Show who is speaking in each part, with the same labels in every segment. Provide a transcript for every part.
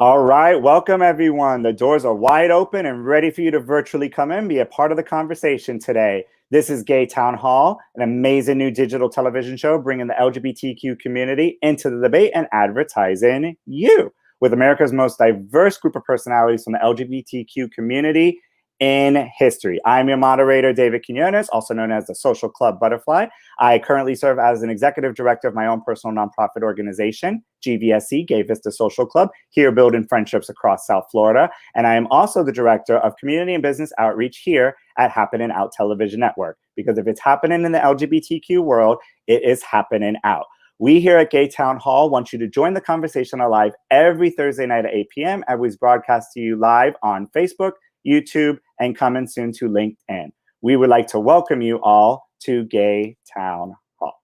Speaker 1: All right, welcome everyone. The doors are wide open and ready for you to virtually come in, be a part of the conversation today. This is Gay Town Hall, an amazing new digital television show bringing the LGBTQ community into the debate and advertising you, with America's most diverse group of personalities from the LGBTQ community in history. I'm your moderator, David Quiñones, also known as the Social Club Butterfly. I currently serve as an executive director of my own personal nonprofit organization, GVSC, Gay Vista Social Club, here building friendships across South Florida. And I am also the director of community and business outreach here at Happening Out Television Network. Because if it's happening in the LGBTQ world, it is happening out. We here at Gay Town Hall want you to join the conversation live every Thursday night at 8 p.m. and we broadcast to you live on Facebook, YouTube, and coming soon to LinkedIn. We would like to welcome you all to Gay Town Hall.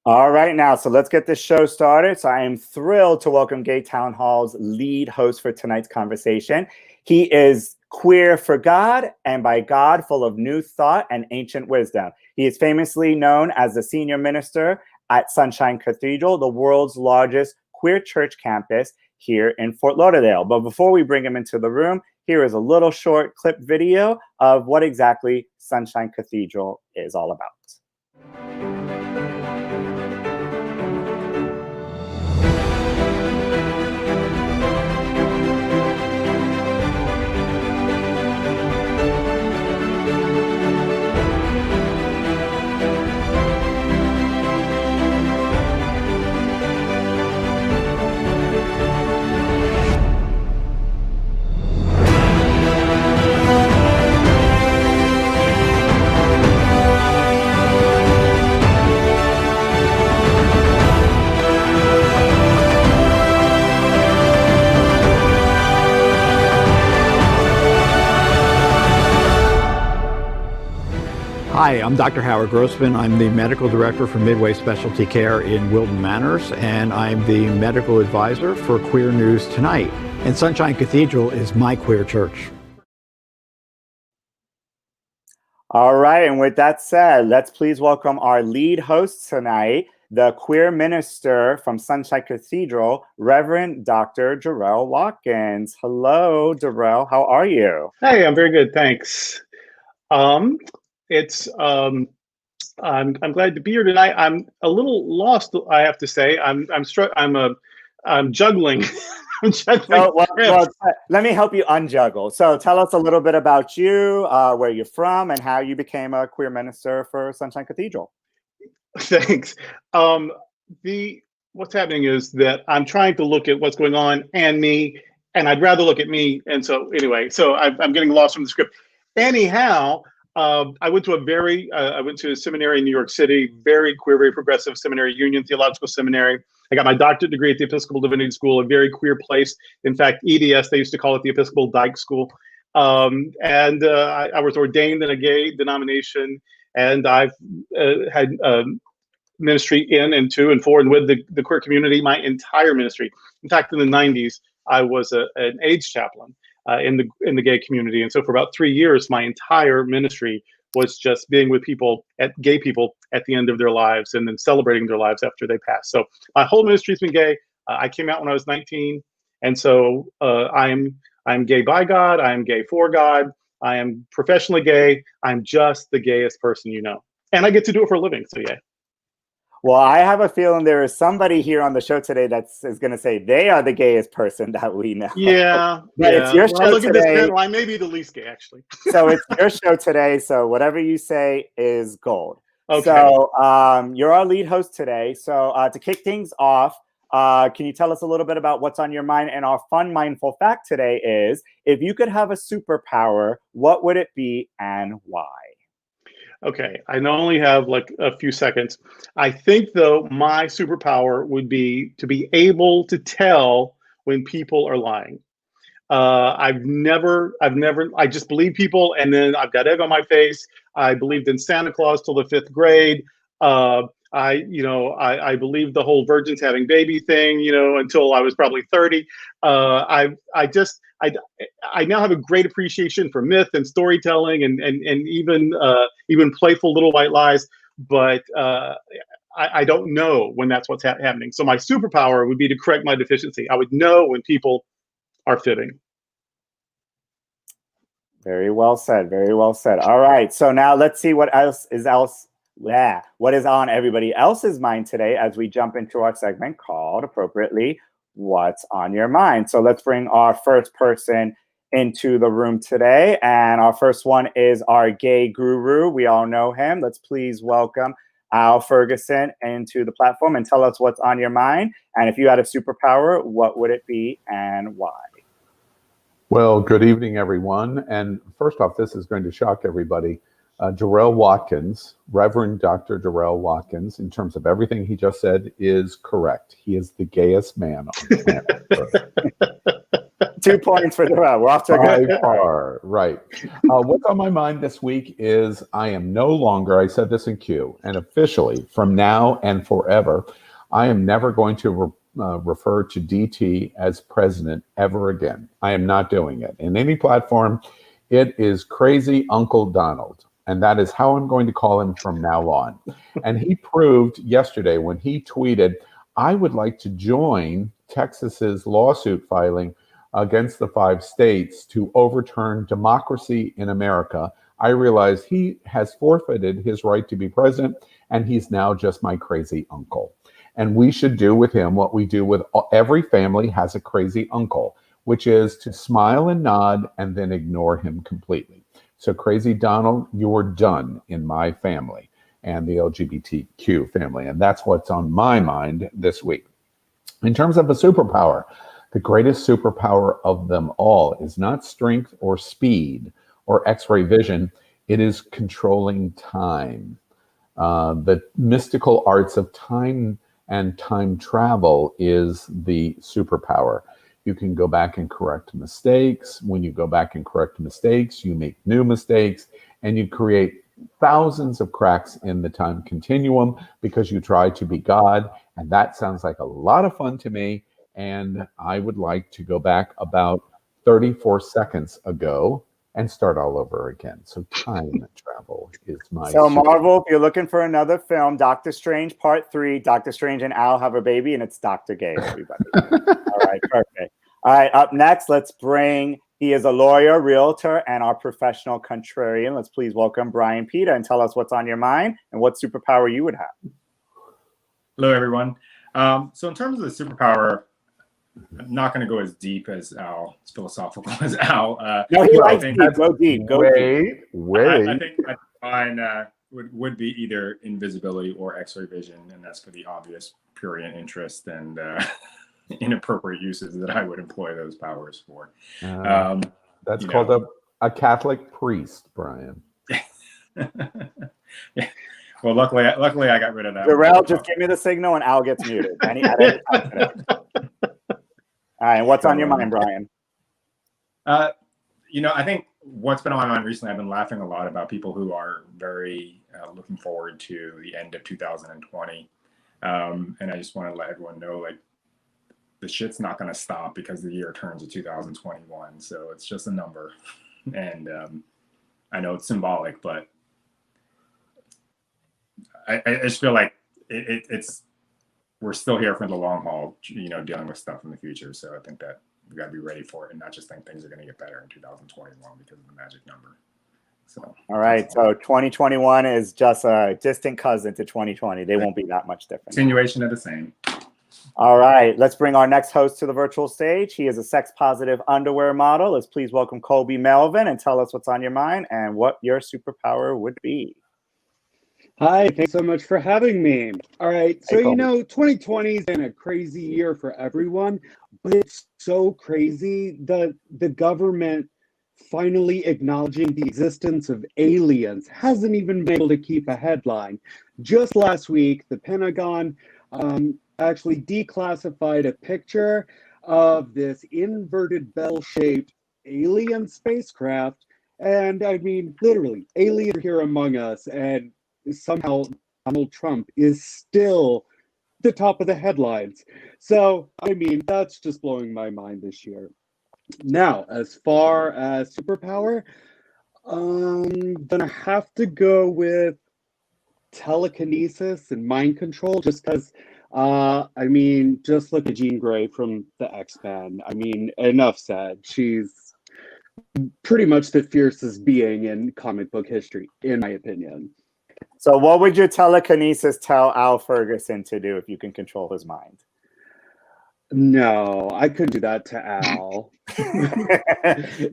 Speaker 1: All right, now, so let's get this show started. So I am thrilled to welcome Gay Town Hall's lead host for tonight's conversation. He is queer for God, and by God, full of new thought and ancient wisdom. He is famously known as the senior minister at Sunshine Cathedral, the world's largest queer church campus here in Fort Lauderdale. But before we bring him into the room, here is a little short clip video of what exactly Sunshine Cathedral is all about.
Speaker 2: Hi, I'm Dr. Howard Grossman. I'm the medical director for Midway Specialty Care in Wilton Manors, and I'm the medical advisor for Queer News Tonight. And Sunshine Cathedral is my queer church.
Speaker 1: All right, and with that said, let's please welcome our lead host tonight, the queer minister from Sunshine Cathedral, Reverend Dr. Durrell Watkins. Hello, Durrell. How are you?
Speaker 3: Hey, I'm very good, thanks. I'm glad to be here tonight. I'm a little lost, I have to say. I'm juggling. I'm juggling.
Speaker 1: Well, let me help you unjuggle. So tell us a little bit about you, where you're from, and how you became a queer minister for Sunshine Cathedral.
Speaker 3: Thanks. What's happening is that I'm trying to look at what's going on and me, and I'd rather look at me. And so anyway, I'm getting lost from the script. Anyhow, I went to a seminary in New York City, very queer, very progressive seminary, Union Theological Seminary. I got my doctorate degree at the Episcopal Divinity School, a very queer place. In fact, EDS, they used to call it the Episcopal Dyke School. I was ordained in a gay denomination, and I've had ministry in and to and for and with the queer community my entire ministry. In fact, in the 90s, I was an AIDS chaplain in the gay community, and so for about 3 years, my entire ministry was just being with gay people at the end of their lives, and then celebrating their lives after they passed. So my whole ministry's been gay. I came out when I was 19, and so I'm gay by God. I am gay for God. I am professionally gay. I'm just the gayest person you know, and I get to do it for a living. So yeah.
Speaker 1: Well, I have a feeling there is somebody here on the show today that is going to say they are the gayest person that we know.
Speaker 3: Yeah.
Speaker 1: But it's your show
Speaker 3: look
Speaker 1: today.
Speaker 3: At this panel, I may be the least gay, actually.
Speaker 1: So it's your show today. So whatever you say is gold.
Speaker 3: Okay.
Speaker 1: So you're our lead host today. So to kick things off, can you tell us a little bit about what's on your mind? And our fun mindful fact today is, if you could have a superpower, what would it be and why?
Speaker 3: Okay, I only have like a few seconds. I think though my superpower would be to be able to tell when people are lying. I just believe people, and then I've got egg on my face. I believed in Santa Claus till the fifth grade. I believed the whole virgins having baby thing, until I was probably 30. I now have a great appreciation for myth and storytelling, and even playful little white lies. But I don't know when that's what's happening. So my superpower would be to correct my deficiency. I would know when people are fitting.
Speaker 1: Very well said. Very well said. All right. So now let's see what what is on everybody else's mind today as we jump into our segment called, appropriately, What's on Your Mind. So let's bring our first person into the room today. And our first one is our gay guru. We all know him. Let's please welcome Al Ferguson into the platform and tell us what's on your mind. And if you had a superpower, what would it be and why?
Speaker 4: Well, good evening, everyone. And first off, this is going to shock everybody. Durrell Watkins, Reverend Dr. Durrell Watkins, in terms of everything he just said, is correct. He is the gayest man on the planet.
Speaker 1: 2 points for Durrell. We're off to a good
Speaker 4: By far, right. What's on my mind this week is I am no longer, I said this in Q, and officially from now and forever, I am never going to refer to DT as president ever again. I am not doing it. In any platform, it is Crazy Uncle Donald. And that is how I'm going to call him from now on. And he proved yesterday when he tweeted, I would like to join Texas's lawsuit filing against the 5 states to overturn democracy in America. I realize he has forfeited his right to be president, and he's now just my crazy uncle. And we should do with him what we do with every family has a crazy uncle, which is to smile and nod and then ignore him completely. So Crazy Donald, you're done in my family and the LGBTQ family. And that's what's on my mind this week. In terms of a superpower, the greatest superpower of them all is not strength or speed or X-ray vision. It is controlling time. The mystical arts of time and time travel is the superpower. You can go back and correct mistakes. When you go back and correct mistakes, you make new mistakes, and you create thousands of cracks in the time continuum because you try to be God. And that sounds like a lot of fun to me. And I would like to go back about 34 seconds ago and start all over again. So time travel is my
Speaker 1: So Marvel, if you're looking for another film, Doctor Strange Part 3, Doctor Strange and Al have a baby, and it's Dr. Gay, everybody. All right, perfect. All right, up next, let's bring, he is a lawyer, realtor, and our professional contrarian. Let's please welcome Brian Peter and tell us what's on your mind and what superpower you would have.
Speaker 5: Hello, everyone. So in terms of the superpower, I'm not going to go as deep as Al, as philosophical as Al.
Speaker 1: No, he likes deep. Go deep. Go deep.
Speaker 5: I think mine would be either invisibility or X-ray vision, and that's for the obvious prurient interest and inappropriate uses that I would employ those powers for.
Speaker 4: That's called a Catholic priest, Brian.
Speaker 5: Yeah. Well, luckily I got rid of that.
Speaker 1: Durrell, just give me the signal and Al gets muted. All right, what's on your mind, Brian?
Speaker 5: I think what's been on my mind recently, I've been laughing a lot about people who are very looking forward to the end of 2020. And I just want to let everyone know, like, the shit's not going to stop because the year turns to 2021. So it's just a number. And I know it's symbolic, but I just feel like it's we're still here for the long haul, dealing with stuff in the future. So I think that we got to be ready for it and not just think things are going to get better in 2021 because of the magic number. So, all
Speaker 1: right. So 2021 is just a distant cousin to 2020. They won't be that much different.
Speaker 5: Continuation of the same.
Speaker 1: All right. Let's bring our next host to the virtual stage. He is a sex-positive underwear model. Let's please welcome Colby Melvin and tell us what's on your mind and what your superpower would be.
Speaker 6: Hi, thanks so much for having me. All right, so
Speaker 4: Hey, Colby.
Speaker 6: 2020 has been a crazy year for everyone, but it's so crazy that the government finally acknowledging the existence of aliens hasn't even been able to keep a headline. Just last week, the Pentagon actually declassified a picture of this inverted bell-shaped alien spacecraft, and I mean, literally, aliens are here among us, and somehow Donald Trump is still the top of the headlines. So, I mean, that's just blowing my mind this year. Now, as far as superpower, I'm gonna have to go with telekinesis and mind control just because, I mean, just look at Jean Grey from the X-Men. I mean, enough said. She's pretty much the fiercest being in comic book history, in my opinion.
Speaker 1: So what would your telekinesis tell Al Ferguson to do if you can control his mind?
Speaker 6: No, I couldn't do that to Al.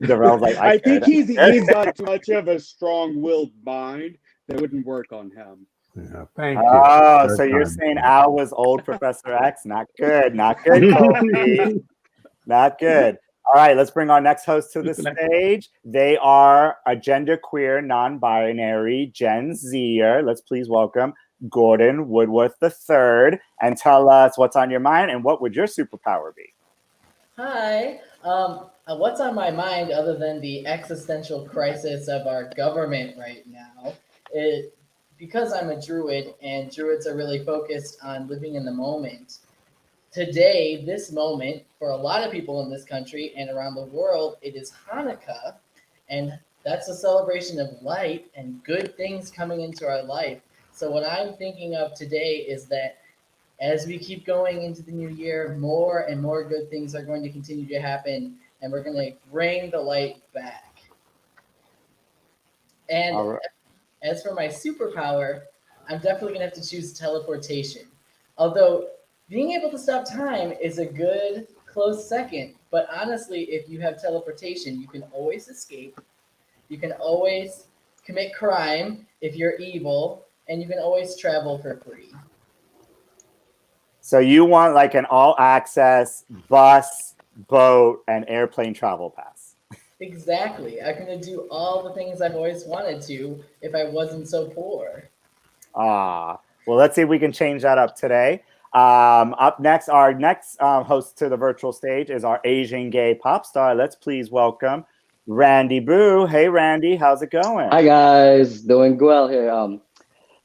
Speaker 1: Durrell's like,
Speaker 6: I think
Speaker 1: could.
Speaker 6: he's got too much of a strong-willed mind that wouldn't work on him.
Speaker 4: Yeah, thank you.
Speaker 1: Oh, so you're saying Al was old Professor X? Not good. Not good, Colby. Not good. All right, let's bring our next host to the stage. They are a genderqueer, non-binary Gen Zer. Let's please welcome Gordon Woodworth III and tell us what's on your mind and what would your superpower be?
Speaker 7: Hi. What's on my mind other than the existential crisis of our government right now? Because I'm a druid and druids are really focused on living in the moment. Today, this moment, for a lot of people in this country and around the world, it is Hanukkah, and that's a celebration of light and good things coming into our life. So what I'm thinking of today is that as we keep going into the new year, more and more good things are going to continue to happen, and we're going to bring the light back. And as for my superpower, I'm definitely going to have to choose teleportation. Although being able to stop time is a good close second. But honestly, if you have teleportation, you can always escape. You can always commit crime if you're evil, and you can always travel for free.
Speaker 1: So you want like an all-access bus, boat, and airplane travel pass.
Speaker 7: Exactly. I'm going to do all the things I've always wanted to if I wasn't so poor.
Speaker 1: Well, let's see if we can change that up today. Up next, our next host to the virtual stage is our Asian gay pop star. Let's please welcome Randy Boo. Hey, Randy, how's it going?
Speaker 8: Hi, guys. Doing well here.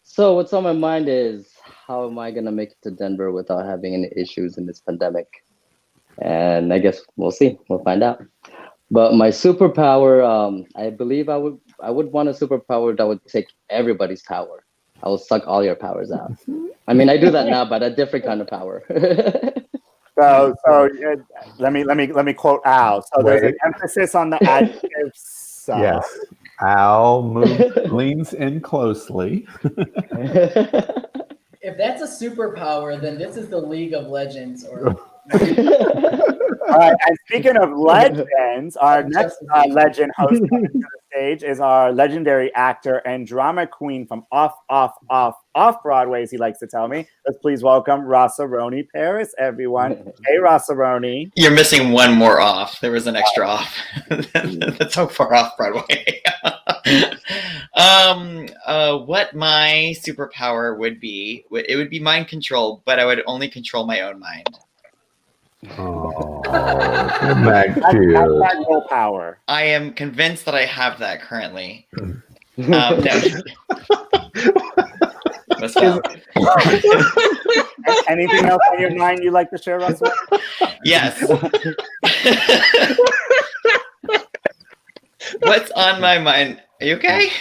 Speaker 8: So what's on my mind is how am I going to make it to Denver without having any issues in this pandemic? And I guess we'll see. We'll find out. But my superpower, I believe I would want a superpower that would take everybody's power. I will suck all your powers out. I mean, I do that now, but a different kind of power.
Speaker 1: So let me quote Al. So there's an emphasis on the adjective suck.
Speaker 4: Yes. Al leans in closely.
Speaker 7: If that's a superpower, then this is the League of Legends. Or
Speaker 1: All right, and speaking of legends, our next legend host coming to the stage is our legendary actor and drama queen from off Broadway, as he likes to tell me. Let's please welcome Rossaroni Paris, everyone. Hey, Rossaroni.
Speaker 9: You're missing one more off. There was an extra off. That's so far off Broadway. What my superpower would be, it would be mind control, but I would only control my own mind.
Speaker 4: Oh, that's
Speaker 1: power.
Speaker 9: I am convinced that I have that currently.
Speaker 1: Anything else on your mind you'd like to share, Russell?
Speaker 9: Yes. What's on my mind? Are you okay?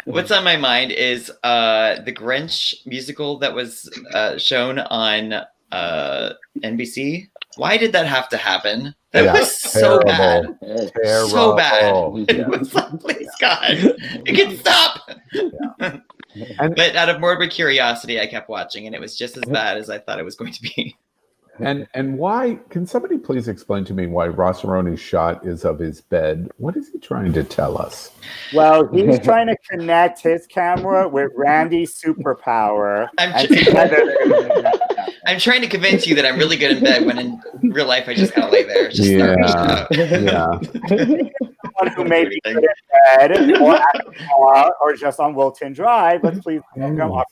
Speaker 9: What's on my mind is the Grinch musical that was shown on NBC. Why did that have to happen? That was so bad.
Speaker 4: Terrible.
Speaker 9: So bad. It was like, please God, it can stop.
Speaker 4: Yeah.
Speaker 9: But out of morbid curiosity, I kept watching, and it was just as bad as I thought it was going to be.
Speaker 4: And why? Can somebody please explain to me why Rossaroni's shot is of his bed? What is he trying to tell us?
Speaker 1: Well, he's trying to connect his camera with Randy's superpower.
Speaker 9: I'm trying to convince you that I'm really good in bed when in real life I just kind of lay there. Just
Speaker 4: Yeah.
Speaker 1: Someone who may be good in bed or at the bar or just on Wilton Drive, let's please welcome our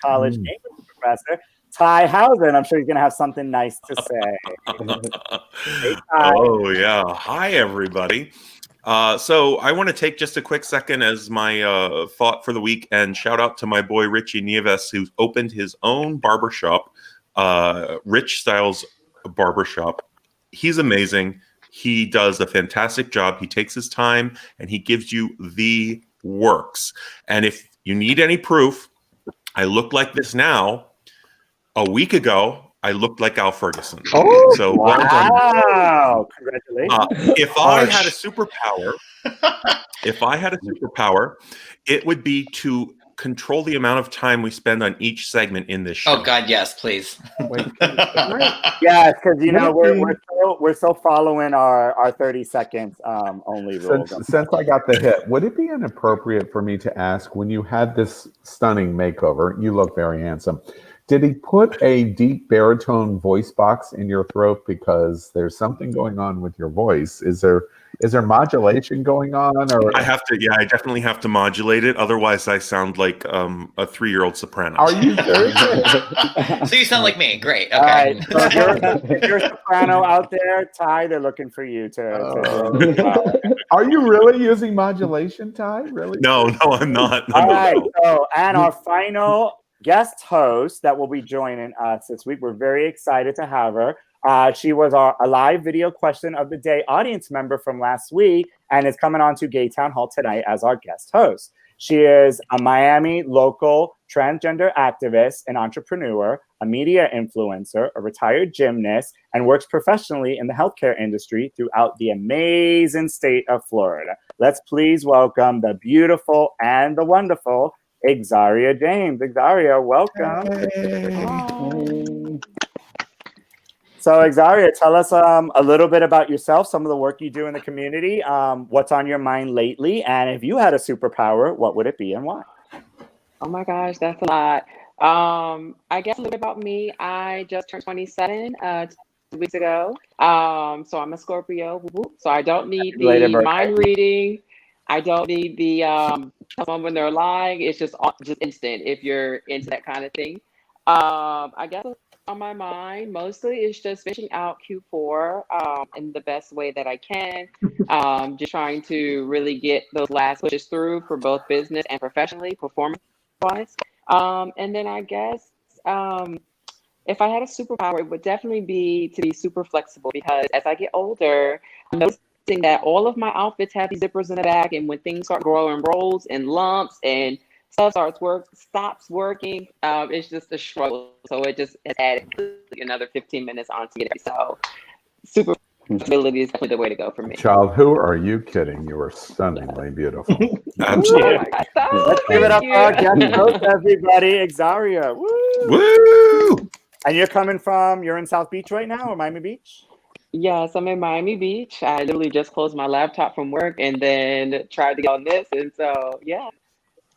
Speaker 1: college English professor, Ty Housen. I'm sure he's going to have something nice to say. Hey, Ty.
Speaker 10: Oh, yeah. Hi, everybody. So I want to take just a quick second as my thought for the week and shout out to my boy Richie Nieves, who's opened his own barbershop, Rich Styles Barbershop. He's amazing. He does a fantastic job. He takes his time and he gives you the works. And if you need any proof, I look like this now. A week ago, I looked like Al Ferguson.
Speaker 1: Oh,
Speaker 10: so
Speaker 1: wow! Congratulations.
Speaker 10: If I had a superpower, it would be to control the amount of time we spend on each segment in this show.
Speaker 9: Oh God, yes, please.
Speaker 1: Yes, because you know we're still following our 30 seconds only rule.
Speaker 4: Since I got the hit, would it be inappropriate for me to ask, when you had this stunning makeover, you look very handsome, did he put a deep baritone voice box in your throat? Because there's something going on with your voice. Is there modulation going on? Or
Speaker 10: I definitely have to modulate it. Otherwise, I sound like a 3-year-old soprano.
Speaker 4: Are you serious?
Speaker 9: So you sound like me. Great. Okay.
Speaker 1: All right, so if you're a soprano out there, Ty, they're looking for you to
Speaker 4: Are you really using modulation, Ty? Really?
Speaker 10: No, I'm not.
Speaker 1: All right. So, and our final guest host that will be joining us this week, we're very excited to have her. She was a live video question of the day audience member from last week and is coming on to Gay Town Hall tonight as our guest host. She is a Miami local transgender activist, an entrepreneur, a media influencer, a retired gymnast, and works professionally in the healthcare industry throughout the amazing state of Florida. Let's please welcome the beautiful and the wonderful Exaria James. Exaria, welcome. So Exaria, tell us a little bit about yourself, some of the work you do in the community, what's on your mind lately, and if you had a superpower, what would it be and why?
Speaker 11: Oh my gosh, that's a lot. I guess a little bit about me. I just turned 27 2 weeks ago. So I'm a Scorpio. So I don't need the mind reading. I don't need the someone when they're lying. It's just instant if you're into that kind of thing. I guess on my mind mostly is just finishing out Q4 in the best way that I can. Just trying to really get those last pushes through for both business and professionally, performance-wise. And then I guess if I had a superpower, it would definitely be to be super flexible, because as I get older, I'm noticing that all of my outfits have these zippers in the back, and when things start growing rolls and lumps and stuff stops working, it's just a struggle. So it just has added another 15 minutes onto it. So super flexibility is definitely the way to go for me.
Speaker 4: Child, who are you kidding? You are stunningly beautiful.
Speaker 10: Absolutely.
Speaker 1: Let's give it up for our guest host, everybody. Exaria. Woo!
Speaker 10: Woo!
Speaker 1: And you're in South Beach right now, or Miami Beach?
Speaker 11: Yes, I'm in Miami Beach. I literally just closed my laptop from work and then tried to get on this. And so, yeah,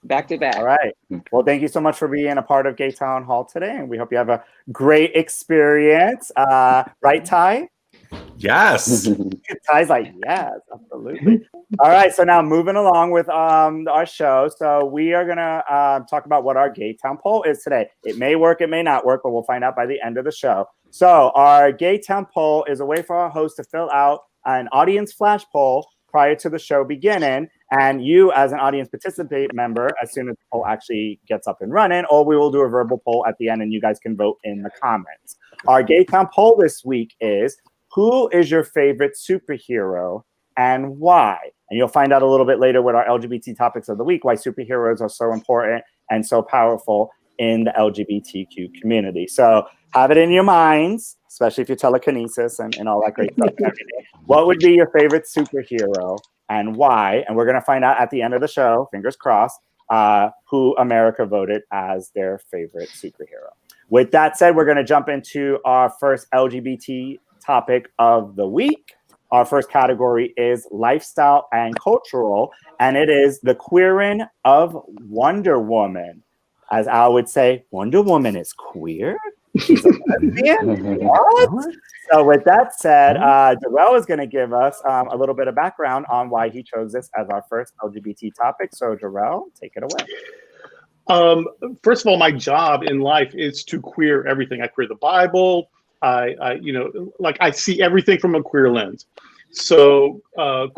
Speaker 11: back to back.
Speaker 1: All right. Well, thank you so much for being a part of Gay Town Hall today. And we hope you have a great experience. Right, Ty?
Speaker 10: Yes.
Speaker 1: Ty's like, yes, absolutely. All right. So now moving along with our show. So we are going to talk about what our Gay Town poll is today. It may work, it may not work, but we'll find out by the end of the show. So our Gay Town poll is a way for our host to fill out an audience flash poll prior to the show beginning. And you, as an audience participate member, as soon as the poll actually gets up and running, or we will do a verbal poll at the end and you guys can vote in the comments. Our Gay Town poll this week is, who is your favorite superhero and why? And you'll find out a little bit later with our LGBT topics of the week, why superheroes are so important and so powerful in the LGBTQ community. So have it in your minds, especially if you're telekinesis and all that great stuff and everything. What would be your favorite superhero and why? And we're going to find out at the end of the show, fingers crossed, who America voted as their favorite superhero. With that said, we're going to jump into our first LGBT topic of the week. Our first category is lifestyle and cultural, and it is the queering of Wonder Woman. As Al would say, Wonder Woman is queer? She's a lesbian? What? So with that said, Durrell is going to give us a little bit of background on why he chose this as our first LGBT topic. So Durrell, take it away.
Speaker 3: First of all, my job in life is to queer everything. I queer the Bible. I see everything from a queer lens. So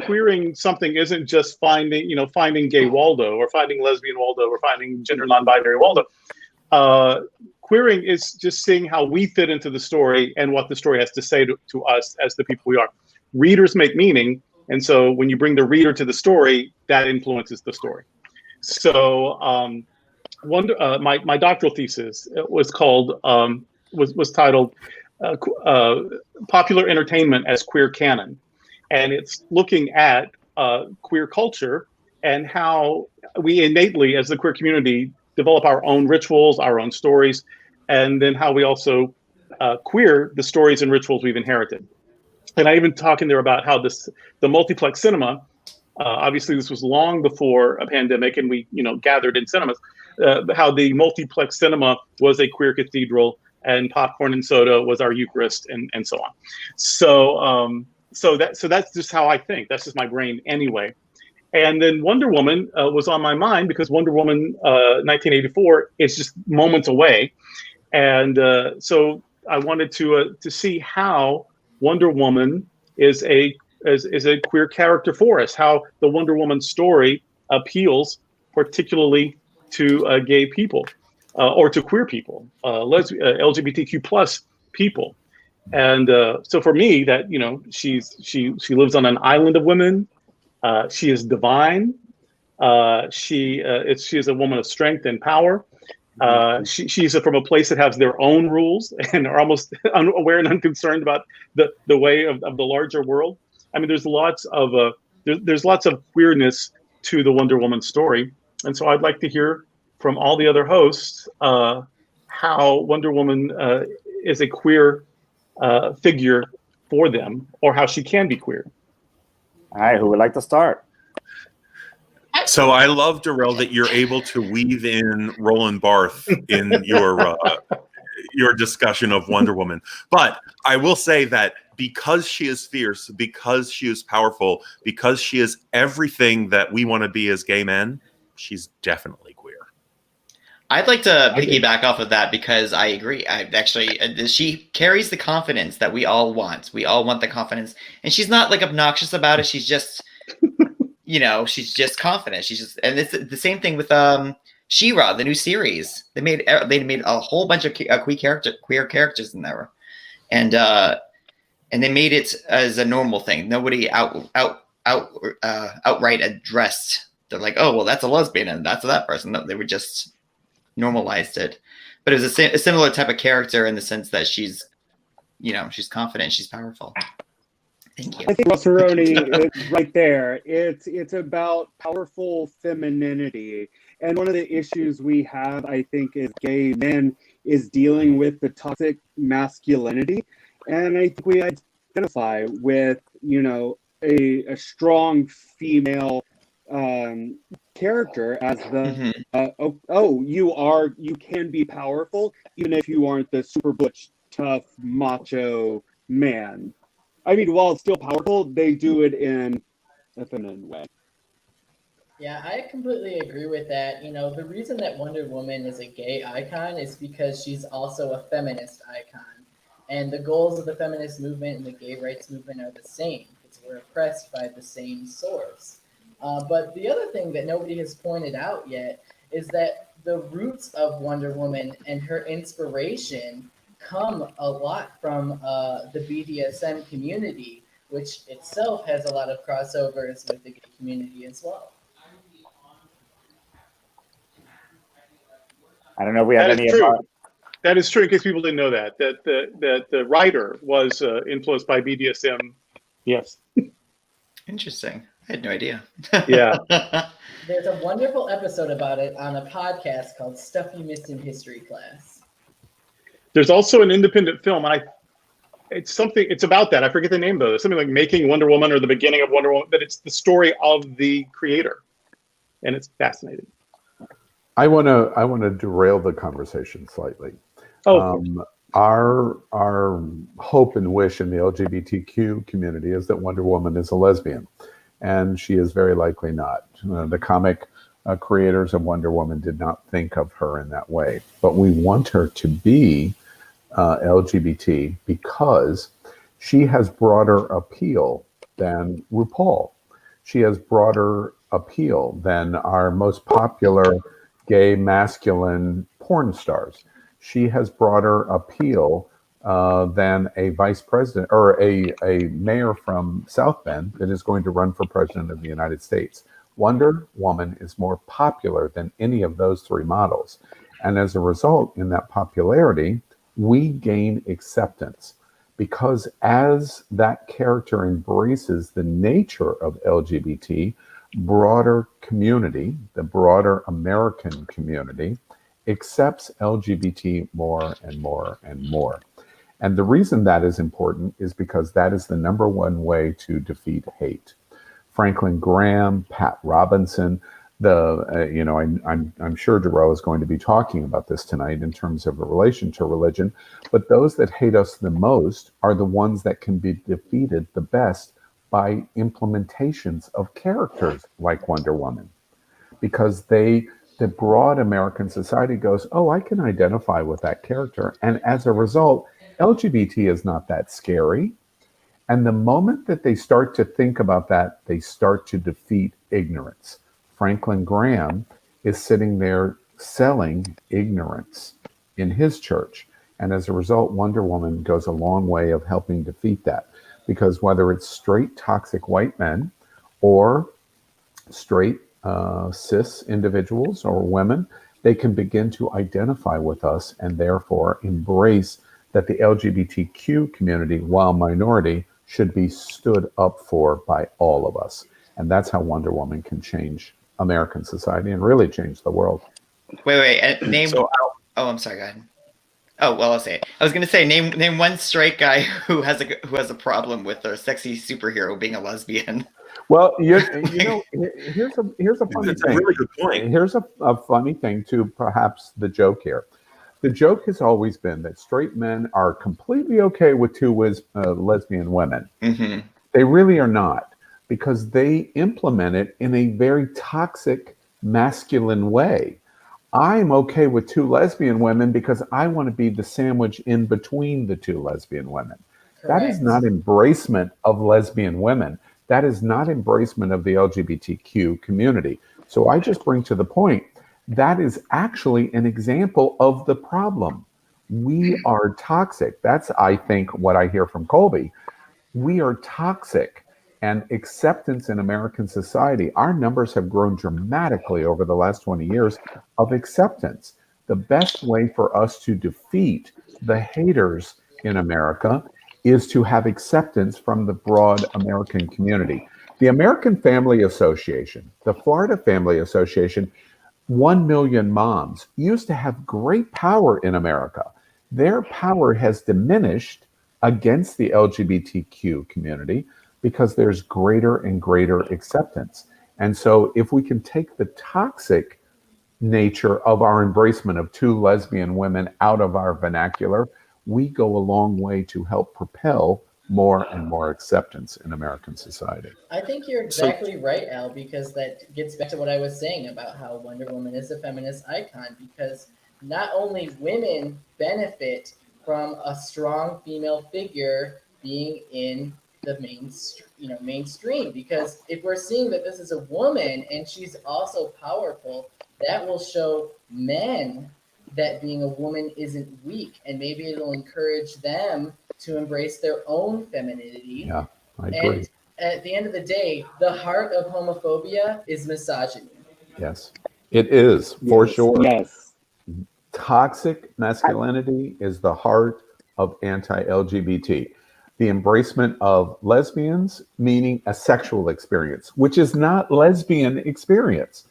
Speaker 3: queering something isn't just finding gay Waldo or finding lesbian Waldo or finding gender non-binary Waldo. Queering is just seeing how we fit into the story and what the story has to say to us as the people we are. Readers make meaning, and so when you bring the reader to the story, that influences the story. So my doctoral thesis was called was titled Popular Entertainment as Queer Canon, and it's looking at queer culture and how we innately, as the queer community, develop our own rituals, our own stories, and then how we also queer the stories and rituals we've inherited. And I even talk in there about how the multiplex cinema, obviously this was long before a pandemic and we gathered in cinemas, how the multiplex cinema was a queer cathedral and popcorn and soda was our Eucharist and so on. So that's just how I think. That's just my brain anyway. And then Wonder Woman was on my mind because Wonder Woman 1984 is just moments away. And so I wanted to see how Wonder Woman is a queer character for us, how the Wonder Woman story appeals particularly to gay people or to queer people, LGBTQ plus people. And so for me, that she lives on an island of women. She is divine. She is a woman of strength and power. She's from a place that has their own rules and are almost unaware and unconcerned about the way of the larger world. I mean, there's lots of queerness to the Wonder Woman story, and so I'd like to hear from all the other hosts how Wonder Woman is a queer figure for them, or how she can be queer.
Speaker 1: All right, who would like to start?
Speaker 10: So I love, Durrell, that you're able to weave in Roland Barthes in your discussion of Wonder Woman. But I will say that because she is fierce, because she is powerful, because she is everything that we want to be as gay men, she's definitely queer.
Speaker 9: I'd like to piggyback off of that because I agree. She carries the confidence that we all want. We all want the confidence, and she's not like obnoxious about it. She's just, she's just confident. And it's the same thing with She-Ra, the new series. They made a whole bunch of queer characters in there, and they made it as a normal thing. Nobody outright addressed. They're like, oh well, that's a lesbian and that's that person. No, they were just normalized it, but it was a similar type of character in the sense that she's confident, she's powerful. Thank you.
Speaker 6: I think Rossaroni right there. It's about powerful femininity, and one of the issues we have, I think, as gay men is dealing with the toxic masculinity, and I think we identify with a strong female character as the you can be powerful even if you aren't the super butch tough macho man. I mean, while it's still powerful, they do it in a feminine way.
Speaker 7: Yeah, I completely agree with that. The reason that Wonder Woman is a gay icon is because she's also a feminist icon, and the goals of the feminist movement and the gay rights movement are the same because we're oppressed by the same source. But the other thing that nobody has pointed out yet is that the roots of Wonder Woman and her inspiration come a lot from the BDSM community, which itself has a lot of crossovers with the gay community as well.
Speaker 1: I don't know if we have any.
Speaker 3: That is true. In case people didn't know that the writer was influenced by BDSM. Yes.
Speaker 9: Interesting. I had no idea.
Speaker 3: Yeah.
Speaker 7: There's a wonderful episode about it on a podcast called Stuff You Missed in History Class.
Speaker 3: There's also an independent film, and it's about that. I forget the name though. It's something like Making Wonder Woman or The Beginning of Wonder Woman, but it's the story of the creator, and it's fascinating.
Speaker 4: I want to derail the conversation slightly. Our hope and wish in the LGBTQ community is that Wonder Woman is a lesbian, and she is very likely not. The comic creators of Wonder Woman did not think of her in that way, but we want her to be LGBT because she has broader appeal than RuPaul. She has broader appeal than our most popular gay masculine porn stars. She has broader appeal than a vice president or a mayor from South Bend that is going to run for president of the United States. Wonder Woman is more popular than any of those three models. And as a result, in that popularity, we gain acceptance because as that character embraces the nature of LGBT, broader community, the broader American community, accepts LGBT more and more and more. And the reason that is important is because that is the number one way to defeat hate. Franklin Graham, Pat Robinson, I'm sure Durrell is going to be talking about this tonight in terms of a relation to religion, but those that hate us the most are the ones that can be defeated the best by implementations of characters like Wonder Woman, because the broad American society goes, oh, I can identify with that character. And as a result, LGBT is not that scary. And the moment that they start to think about that, they start to defeat ignorance. Franklin Graham is sitting there selling ignorance in his church. And as a result, Wonder Woman goes a long way of helping defeat that. Because whether it's straight toxic white men or straight cis individuals or women, they can begin to identify with us and therefore embrace that the LGBTQ community, while minority, should be stood up for by all of us. And that's how Wonder Woman can change American society and really change the world.
Speaker 9: Wait. Name. I'm sorry. Go ahead. Oh, well, I'll say it. I was going to say name one straight guy who has a problem with a sexy superhero being a lesbian.
Speaker 4: Well, here's a funny thing.
Speaker 10: A really good point.
Speaker 4: Here's a funny thing to perhaps the joke here. The joke has always been that straight men are completely okay with two lesbian women.
Speaker 9: Mm-hmm.
Speaker 4: They really are not, because they implement it in a very toxic, masculine way. I'm okay with two lesbian women because I want to be the sandwich in between the two lesbian women. Correct. That is not embracement of lesbian women. That is not embracement of the LGBTQ community. So I just bring to the point, that is actually an example of the problem. We are toxic. That's, I think, what I hear from Colby. We are toxic. And acceptance in American society, our numbers have grown dramatically over the last 20 years of acceptance. The best way for us to defeat the haters in America is to have acceptance from the broad American community. The American Family Association, the Florida Family Association, 1 million moms used to have great power in America. Their power has diminished against the LGBTQ community because there's greater and greater acceptance. And so if we can take the toxic nature of our embracement of two lesbian women out of our vernacular, we go a long way to help propel more and more acceptance in American society.
Speaker 7: I think you're exactly right, Al, because that gets back to what I was saying about how Wonder Woman is a feminist icon, because not only women benefit from a strong female figure being in the mainstream, because if we're seeing that this is a woman and she's also powerful, that will show men that being a woman isn't weak, and maybe it'll encourage them to embrace their own femininity.
Speaker 4: Yeah, I agree.
Speaker 7: And at the end of the day, the heart of homophobia is misogyny.
Speaker 4: Yes, it is, for sure.
Speaker 6: Yes.
Speaker 4: Toxic masculinity is the heart of anti-LGBT. The embracement of lesbians, meaning a sexual experience, which is not lesbian experience.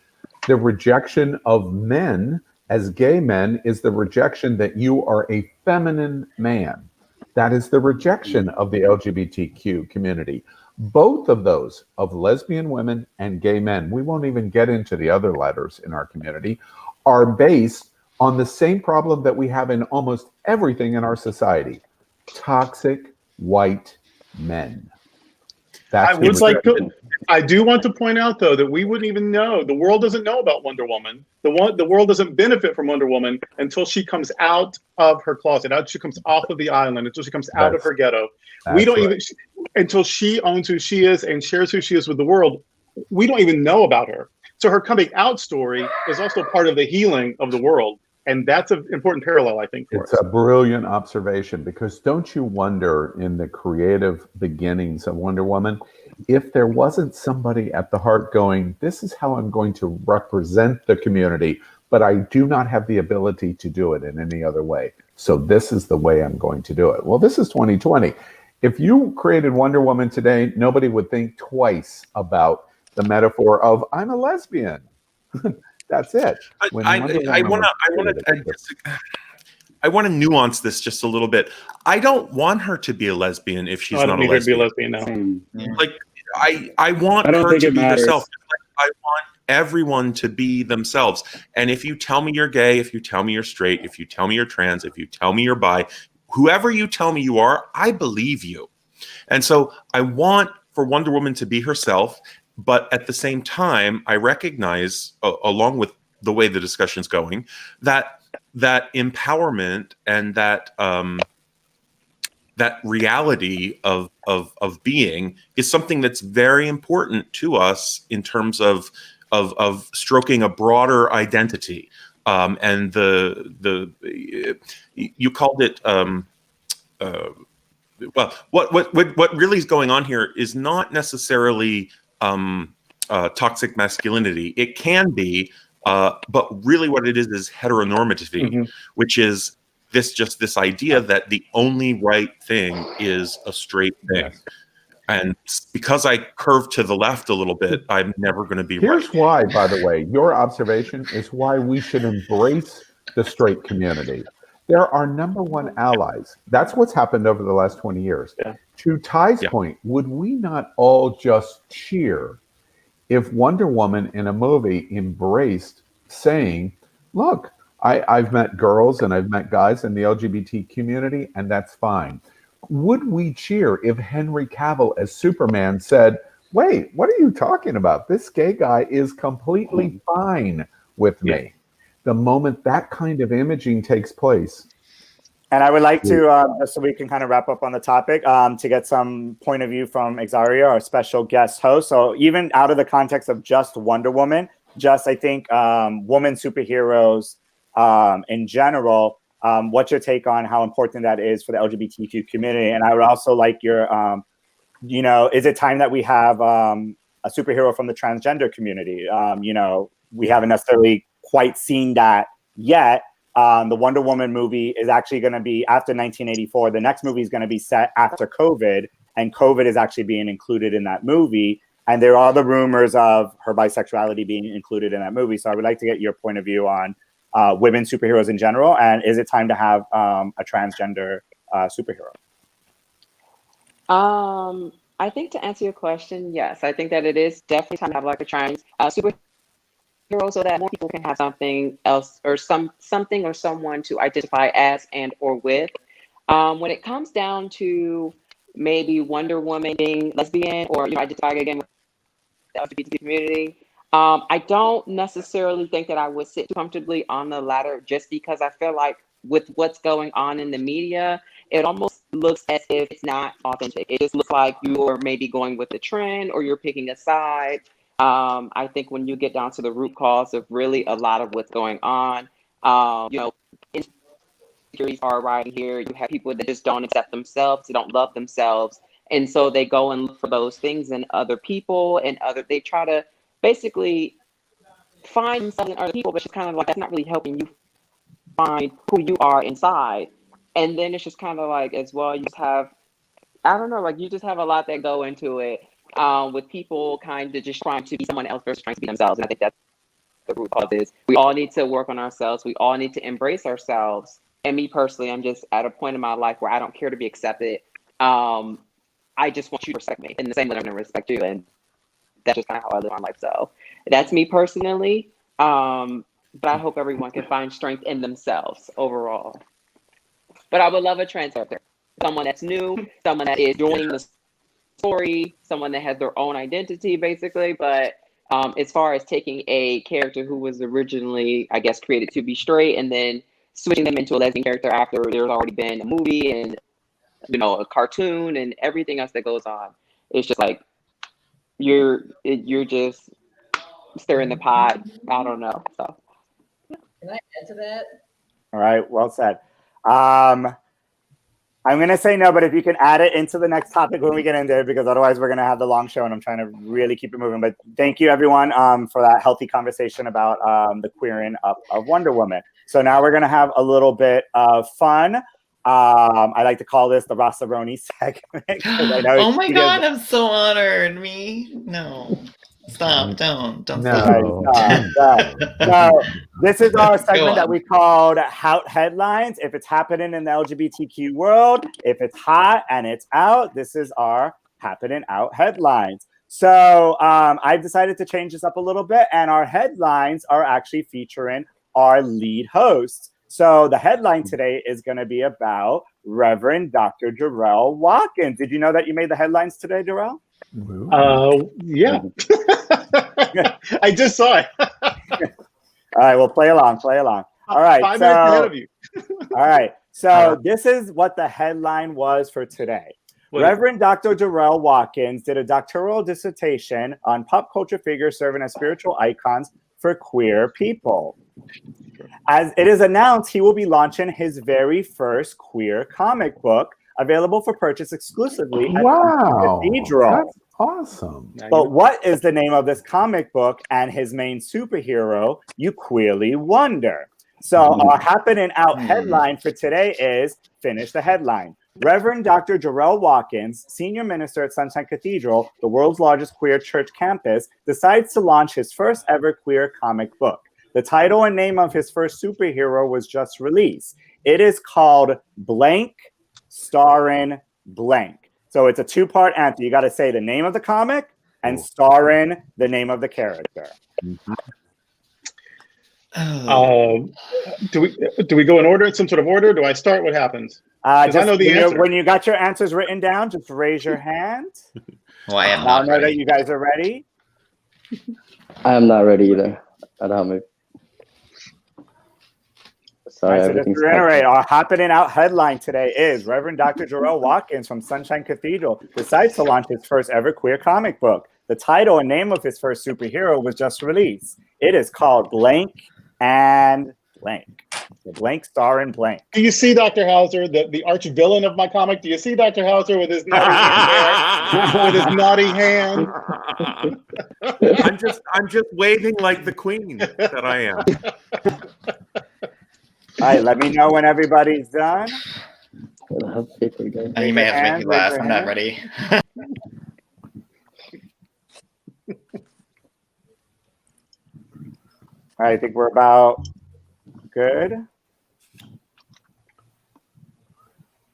Speaker 4: The rejection of men as gay men is the rejection that you are a feminine man. That is the rejection of the LGBTQ community. Both of those, of lesbian women and gay men, we won't even get into the other letters in our community, are based on the same problem that we have in almost everything in our society: toxic white men. That's
Speaker 3: I do want to point out, though, that we wouldn't even know. The world doesn't know about Wonder Woman. The world doesn't benefit from Wonder Woman until she comes out of her closet, until she comes off of the island, until she comes out of her ghetto. We don't even, until she owns who she is and shares who she is with the world, we don't even know about her. So her coming out story is also part of the healing of the world. And that's an important parallel, I think, for us.
Speaker 4: It's a brilliant observation, because don't you wonder, in the creative beginnings of Wonder Woman, if there wasn't somebody at the heart going, this is how I'm going to represent the community, but I do not have the ability to do it in any other way. So this is the way I'm going to do it. Well, this is 2020. If you created Wonder Woman today, nobody would think twice about the metaphor of I'm a lesbian. That's it.
Speaker 10: I want to nuance this just a little bit. I don't want her to be a lesbian if she's not a lesbian.
Speaker 3: Be a lesbian now.
Speaker 10: Like I want her to be herself. I want everyone to be themselves. And if you tell me you're gay, if you tell me you're straight, if you tell me you're trans, if you tell me you're bi, whoever you tell me you are, I believe you. And so I want for Wonder Woman to be herself. But at the same time, I recognize, along with the way the discussion's going, that empowerment and that reality of being is something that's very important to us in terms of stroking a broader identity. And you called it. Well, what really is going on here is not necessarily toxic masculinity. It can be, but really what it is heteronormativity, which is this idea that the only right thing is a straight thing. Yes. And because I curve to the left a little bit, I'm never going to be
Speaker 4: Here's
Speaker 10: right.
Speaker 4: why, by the way, your observation is why we should embrace the straight community. They're our number one allies. That's what's happened over the last 20 years. Yeah. To Ty's point, would we not all just cheer if Wonder Woman in a movie embraced saying, look, I've met girls and I've met guys in the LGBT community, and that's fine. Would we cheer if Henry Cavill as Superman said, wait, what are you talking about? This gay guy is completely fine with me. The moment that kind of imaging takes place.
Speaker 1: And I would like to, just so we can kind of wrap up on the topic, to get some point of view from Exaria, our special guest host. So even out of the context of just Wonder Woman, just I think women superheroes in general, what's your take on how important that is for the LGBTQ community? And I would also like your, is it time that we have a superhero from the transgender community? We haven't necessarily quite seen that yet. The Wonder Woman movie is actually going to be after 1984. The next movie is going to be set after COVID, and COVID is actually being included in that movie. And there are the rumors of her bisexuality being included in that movie. So I would like to get your point of view on women superheroes in general, and is it time to have a transgender superhero?
Speaker 11: I think to answer your question, yes, I think that it is definitely time to have like a trans superhero, so that more people can have something else or something or someone to identify as and or with. When it comes down to maybe Wonder Woman being lesbian or identifying again with the LGBT community, I don't necessarily think that I would sit too comfortably on the latter, just because I feel like with what's going on in the media, it almost looks as if it's not authentic. It just looks like you're maybe going with the trend or you're picking a side. I think when you get down to the root cause of really a lot of what's going on, insecurities are right here. You have people that just don't accept themselves, they don't love themselves. And so they go and look for those things in other people and they try to basically find themselves in other people, but it's kind of like, that's not really helping you find who you are inside. And then it's just kind of like, as well, you just have, I don't know, like you just have a lot that go into it. With people kind of just trying to be someone else versus trying to be themselves. And I think that's the root cause is. We all need to work on ourselves. We all need to embrace ourselves. And me personally, I'm just at a point in my life where I don't care to be accepted. I just want you to respect me in the same way I'm going to respect you. And that's just kind of how I live my life. So that's me personally. But I hope everyone can find strength in themselves overall. But I would love a trans character. Someone that's new, someone that is joining the story, someone that has their own identity, basically. But as far as taking a character who was originally, I guess, created to be straight and then switching them into a lesbian character after there's already been a movie and, you know, a cartoon and everything else that goes on, it's just like you're just stirring the pot. I don't know. So
Speaker 7: Can I add to that?
Speaker 1: All right, well said. I'm going to say no, but if you can add it into the next topic when we get into it, because otherwise we're going to have the long show and I'm trying to really keep it moving. But thank you, everyone, for that healthy conversation about the queering up of Wonder Woman. So now we're going to have a little bit of fun. I like to call this the Rossaroni segment. I know
Speaker 9: Oh my God, I'm so honored. Me? No. Stop. Don't
Speaker 4: No.
Speaker 9: stop.
Speaker 1: So this is our segment that
Speaker 9: on.
Speaker 1: we called Hout Headlines. If it's happening in the LGBTQ world, if it's hot and it's out, this is our Happening Out Headlines. So I've decided to change this up a little bit, and our headlines are actually featuring our lead hosts. So the headline today is going to be about Reverend Dr. Durrell Watkins. Did you know that you made the headlines today, Durrell?
Speaker 3: Yeah. I just saw it.
Speaker 1: All right, well, play along. All right.
Speaker 3: 5 minutes ahead of you.
Speaker 1: All right. So this is what the headline was for today. Reverend Dr. Durrell Watkins did a doctoral dissertation on pop culture figures serving as spiritual icons for queer people. As it is announced, he will be launching his very first queer comic book, available for purchase exclusively at Cathedral.
Speaker 4: That's awesome.
Speaker 1: But what is the name of this comic book and his main superhero? You queerly wonder. So our Happening Out headline for today is, finish the headline. Reverend Dr. Durrell Watkins, senior minister at Sunshine Cathedral, the world's largest queer church campus, decides to launch his first ever queer comic book. The title and name of his first superhero was just released. It is called Blank, starring Blank. So it's a two-part answer. You got to say the name of the comic and starring the name of the character.
Speaker 3: Do we go in order, in some sort of order? Do I start? What happens? I know the answer.
Speaker 1: When you got your answers written down, just raise your hand.
Speaker 9: Well, I am
Speaker 1: I'll
Speaker 9: not
Speaker 1: know
Speaker 9: ready.
Speaker 1: that you guys are ready.
Speaker 8: I am not ready either. I don't have my. Sorry,
Speaker 1: Right, so just
Speaker 8: everything's
Speaker 1: to reiterate, our Happening Out headline today is Reverend Dr. Durrell Watkins from Sunshine Cathedral decides to launch his first ever queer comic book. The title and name of his first superhero was just released. It is called Blank and Blank. The Blank, starring Blank.
Speaker 3: Do you see Dr. Hauser, the arch villain of my comic? Do you see Dr. Hauser with his naughty hand there? With his naughty hand?
Speaker 10: I'm just waving like the queen that I am.
Speaker 1: All right, let me know when everybody's done.
Speaker 9: You may have to make me laugh. I'm not ready.
Speaker 1: All right, I think we're about good.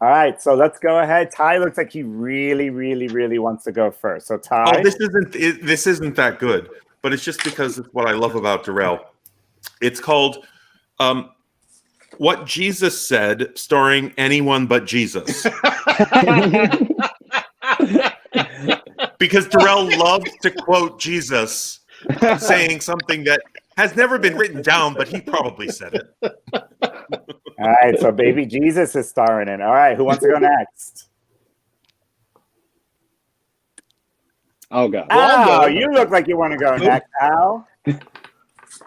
Speaker 1: All right, so let's go ahead. Ty looks like he really, really, really wants to go first. So Ty,
Speaker 10: Oh, this isn't that good, but it's just because it's what I love about Durrell. It's called What Jesus Said, starring anyone but Jesus. Because Durrell loves to quote Jesus saying something that has never been written down, but he probably said it.
Speaker 1: all right, so baby Jesus is starring in. All right, who wants to go next?
Speaker 6: Oh, God.
Speaker 1: Al, you look like you want to go next, Al.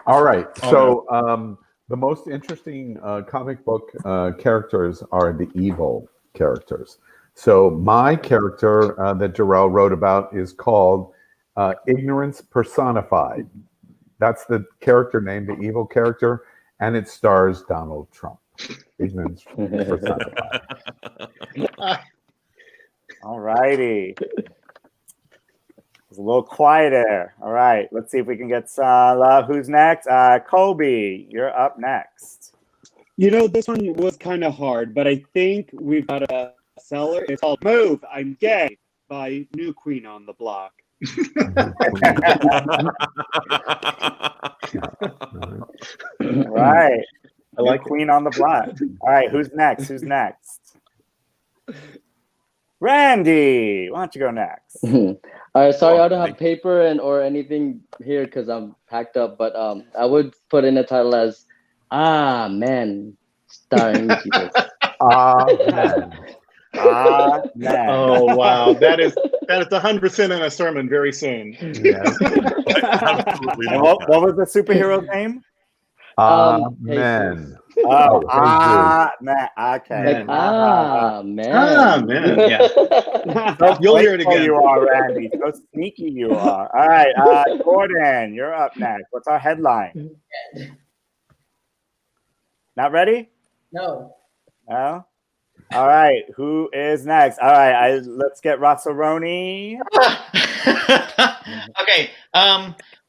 Speaker 4: All right. So the most interesting comic book characters are the evil characters. So my character that Durrell wrote about is called Ignorance Personified. That's the character name, the evil character, and it stars Donald Trump. Ignorance Personified.
Speaker 1: All righty. It's a little quieter. All right, let's see if we can get some love. Who's next? Kobe, you're up next.
Speaker 6: You know, this one was kind of hard, but I think we've got a seller. It's called Move, I'm Gay by New Queen on the Block.
Speaker 1: All right.
Speaker 3: I like
Speaker 1: Queen on the Block. All right, who's next? Who's next? Randy, why don't you go next?
Speaker 8: All right, sorry, I don't have paper or anything here because I'm packed up, but I would put in a title as Man, starring Jesus.
Speaker 4: Man.
Speaker 1: Man.
Speaker 3: Oh wow, that is 100% in a sermon very soon.
Speaker 4: Yes.
Speaker 10: Absolutely.
Speaker 1: And what was the superhero's name?
Speaker 4: Men.
Speaker 1: Oh,
Speaker 8: Jesus.
Speaker 1: man. Okay.
Speaker 8: Like, man.
Speaker 3: Man.
Speaker 9: Yeah.
Speaker 1: So
Speaker 3: You'll hear it
Speaker 1: playful
Speaker 3: again.
Speaker 1: You are, Randy. So sneaky you are. All right, Gordon, you're up next. What's our headline? Not ready?
Speaker 7: No.
Speaker 1: No? All right, who is next? All right, let's get Rossaroni.
Speaker 9: Okay.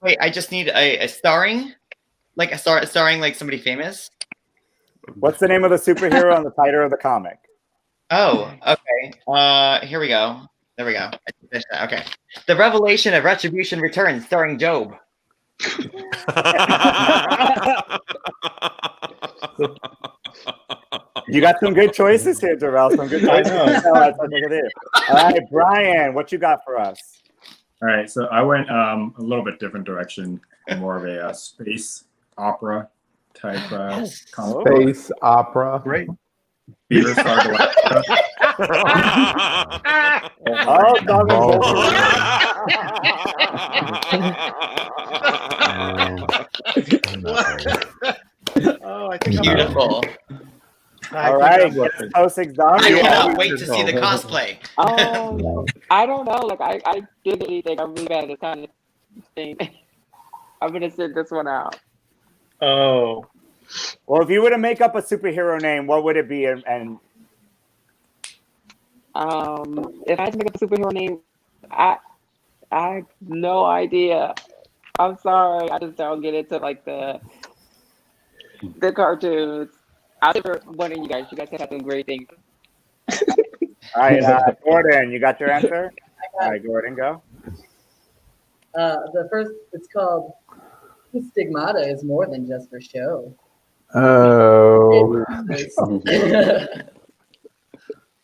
Speaker 9: Wait, I just need a starring, like starring like somebody famous.
Speaker 1: What's the name of the superhero and the title of the comic?
Speaker 9: Oh, okay. Here we go. There we go. Okay. The Revelation of Retribution returns, starring Job.
Speaker 1: You got some good choices here, Durrell. Some good choices. All right, Brian, what you got for us?
Speaker 5: All right, so I went a little bit different direction, more of a space opera type comic.
Speaker 4: Space opera.
Speaker 3: Great.
Speaker 5: Beaver Star Galactica.
Speaker 3: Oh, I think
Speaker 9: Beautiful.
Speaker 1: All right,
Speaker 9: I cannot wait to see the cosplay.
Speaker 11: I don't know. Like I didn't think I'm really bad at this kind of thing. I'm gonna sit this one out.
Speaker 3: Oh.
Speaker 1: Well, if you were to make up a superhero name, what would it be? And
Speaker 11: if I had to make up a superhero name, I have no idea. I'm sorry. I just don't get into like the cartoons. I'll for one of you guys. You guys have some great things.
Speaker 1: All right, Gordon, you got your answer? All right, Gordon, go.
Speaker 7: The first, it's called Stigmata is more than just for show.
Speaker 4: Oh.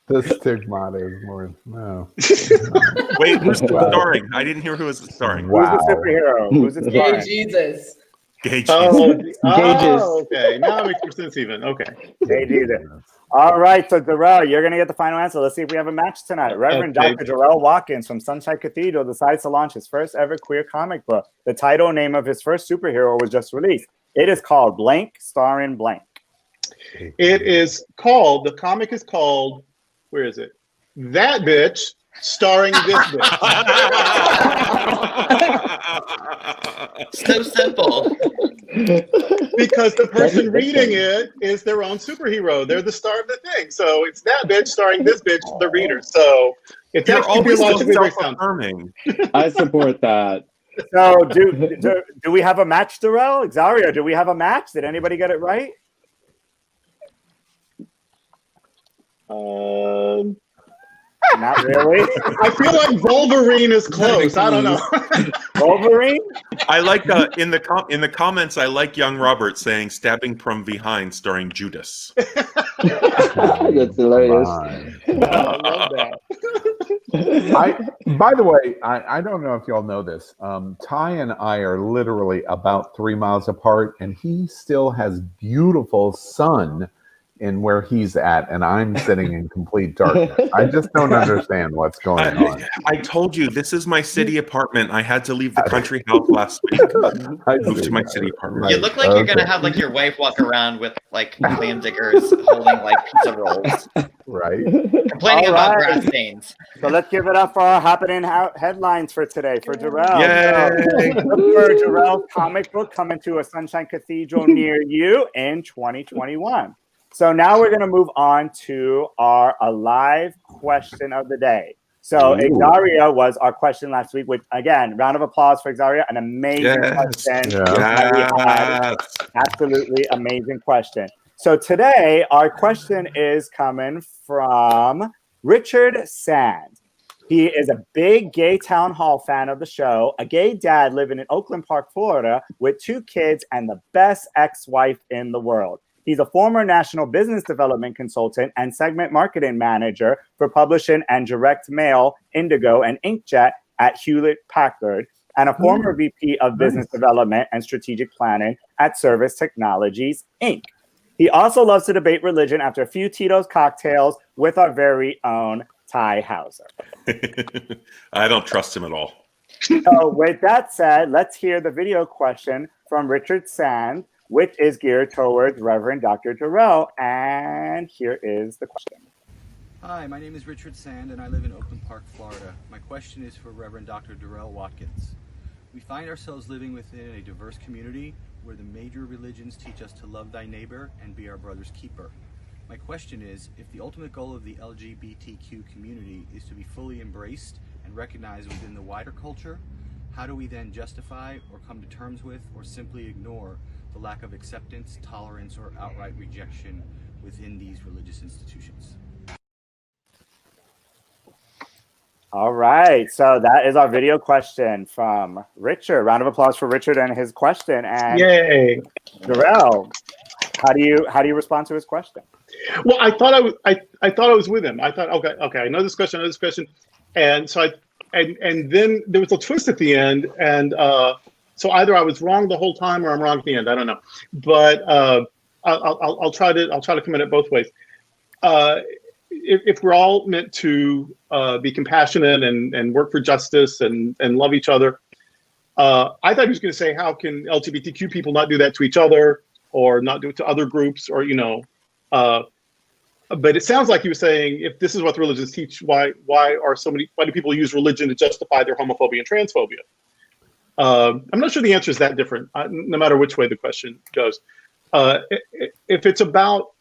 Speaker 4: The Stigmata is more. No.
Speaker 10: Wait, who's starring? I didn't hear who was starring.
Speaker 4: Wow.
Speaker 1: Who's the superhero? Who's the
Speaker 7: Gay
Speaker 1: starring?
Speaker 7: Jesus.
Speaker 10: Gay Jesus.
Speaker 3: Okay. Now it makes more sense even. Okay.
Speaker 1: Gay Jesus. All right, so Durrell, you're going to get the final answer. Let's see if we have a match tonight. Reverend Dr. Durrell Watkins from Sunshine Cathedral decides to launch his first ever queer comic book. The title name of his first superhero was just released. It is called Blank, starring Blank.
Speaker 3: It is called, the comic is called, where is it? That Bitch, starring this bitch.
Speaker 9: So simple.
Speaker 3: Because the person reading it is their own superhero. They're the star of the thing. So it's that bitch starring this bitch, the reader. So it's
Speaker 10: You're
Speaker 3: actually
Speaker 10: always
Speaker 3: logically very sound.
Speaker 10: self-affirming.
Speaker 6: I support that.
Speaker 1: So do we have a match, Durrell? Xario, do we have a match? Did anybody get it right? Not really.
Speaker 3: I feel like Wolverine is close. I don't know.
Speaker 1: Wolverine?
Speaker 10: I like in the comments. I like Young Robert saying "stabbing from behind" starring Judas.
Speaker 8: That's hilarious.
Speaker 3: I love that.
Speaker 4: By the way, I don't know if y'all know this. Ty and I are literally about 3 miles apart, and he still has beautiful sun in where he's at, and I'm sitting in complete darkness. I just don't understand what's going on.
Speaker 10: I told you this is my city apartment. I had to leave the country house last week. Moved to my city apartment.
Speaker 9: You look like you're gonna have like your wife walk around with like clam diggers holding like pizza rolls.
Speaker 4: Right.
Speaker 9: Complaining about grass stains.
Speaker 1: So let's give it up for our happening headlines for today for Durrell.
Speaker 10: Yay!
Speaker 1: So, look for Durrell's comic book coming to a Sunshine Cathedral near you in 2021. So now we're going to move on to our alive question of the day. So
Speaker 4: Ooh.
Speaker 1: Exaria was our question last week, which again, round of applause for Exaria. An amazing question.
Speaker 10: Yes.
Speaker 1: Absolutely amazing question. So today our question is coming from Richard Sand. He is a big gay town hall fan of the show, a gay dad living in Oakland Park, Florida, with 2 kids and the best ex-wife in the world. He's a former national business development consultant and segment marketing manager for publishing and direct mail, Indigo, and Inkjet at Hewlett-Packard, and a former VP of business development and strategic planning at Service Technologies, Inc. He also loves to debate religion after a few Tito's cocktails with our very own Ty Hauser.
Speaker 10: I don't trust him at all.
Speaker 1: So with that said, let's hear the video question from Richard Sand, which is geared towards Reverend Dr. Durrell. And here is the question.
Speaker 12: Hi, my name is Richard Sand, and I live in Oakland Park, Florida. My question is for Reverend Dr. Durrell Watkins. We find ourselves living within a diverse community where the major religions teach us to love thy neighbor and be our brother's keeper. My question is, if the ultimate goal of the LGBTQ community is to be fully embraced and recognized within the wider culture, how do we then justify or come to terms with or simply ignore the lack of acceptance, tolerance, or outright rejection within these religious institutions?
Speaker 1: All right, so that is our video question from Richard. Round of applause for Richard and his question. And
Speaker 3: Yay!
Speaker 1: Durrell, how do you respond to his question?
Speaker 3: Well, I thought I was with him. I thought, okay, I know this question, and so and then there was a twist at the end, and so either I was wrong the whole time or I'm wrong at the end. I don't know, but I'll try to come at it both ways. If we're all meant to be compassionate and work for justice and love each other, I thought he was going to say, how can LGBTQ people not do that to each other or not do it to other groups, or but it sounds like he was saying, if this is what the religions teach, why do people use religion to justify their homophobia and transphobia? I'm not sure the answer is that different, no matter which way the question goes. If it's about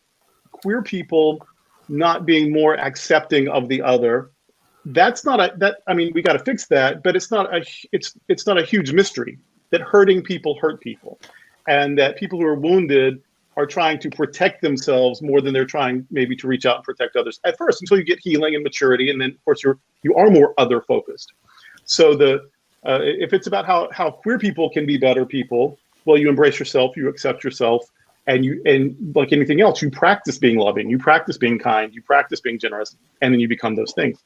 Speaker 3: queer people not being more accepting of the other, that's not I mean, we got to fix that, but it's not a huge mystery that hurting people hurt people, and that people who are wounded are trying to protect themselves more than they're trying maybe to reach out and protect others at first, until you get healing and maturity, and then of course you are more other focused. So if it's about how queer people can be better people, well, you embrace yourself, you accept yourself, and like anything else, you practice being loving, you practice being kind, you practice being generous, and then you become those things.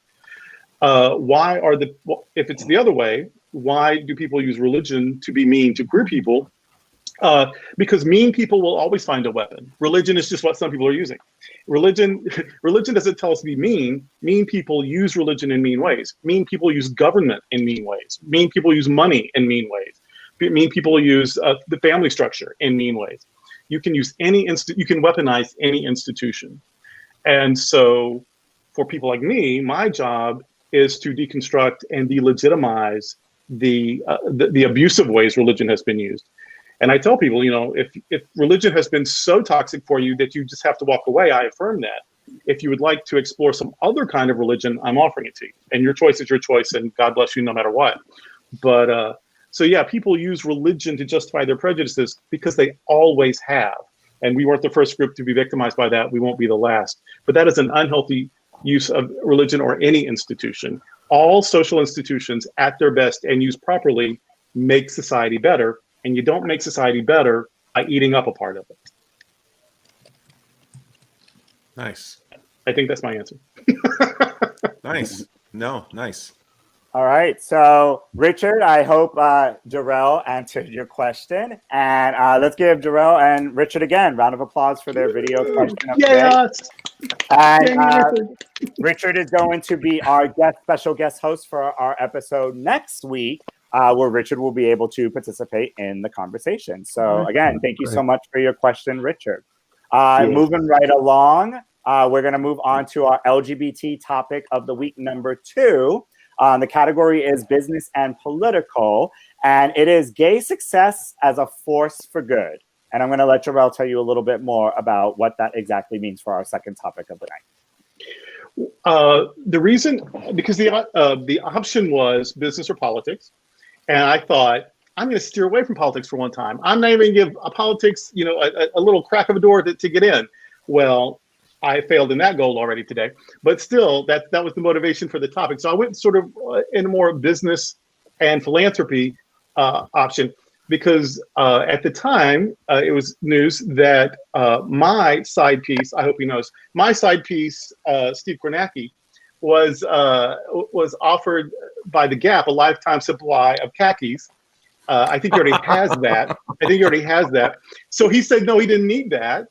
Speaker 3: If it's the other way, why do people use religion to be mean to queer people? Because mean people will always find a weapon. Religion is just what some people are using. Religion doesn't tell us to be mean. Mean people use religion in mean ways. Mean people use government in mean ways. Mean people use money in mean ways. Mean people use the family structure in mean ways. You can use you can weaponize any institution. And so for people like me, my job is to deconstruct and delegitimize the abusive ways religion has been used. And I tell people, if religion has been so toxic for you that you just have to walk away, I affirm that. If you would like to explore some other kind of religion, I'm offering it to you. And your choice is your choice, and God bless you no matter what. But so yeah, people use religion to justify their prejudices because they always have. And we weren't the first group to be victimized by that. We won't be the last. But that is an unhealthy use of religion or any institution. All social institutions at their best and used properly make society better. And you don't make society better by eating up a part of it.
Speaker 10: Nice.
Speaker 3: I think that's my answer.
Speaker 10: Nice. No, nice.
Speaker 1: All right. So, Richard, I hope Durrell answered your question. And let's give Durrell and Richard again round of applause for their video question of today. And Richard is going to be our special guest host for our episode next week, where Richard will be able to participate in the conversation. So again, thank you so much for your question, Richard. Moving right along, we're going to move on to our LGBT topic of the week number 2. The category is business and political, and it is gay success as a force for good. And I'm going to let Durrell tell you a little bit more about what that exactly means for our second topic of the night.
Speaker 3: The reason, because the option was business or politics, and I thought I'm going to steer away from politics for one time. I'm not even going to give politics, a little crack of a door to get in. Well, I failed in that goal already today, but still, that was the motivation for the topic. So I went sort of in a more business and philanthropy option, because at the time it was news that my side piece, I hope he knows, my side piece, Steve Kornacki, was offered by the Gap a lifetime supply of khakis. I think he already has that. So he said no, he didn't need that.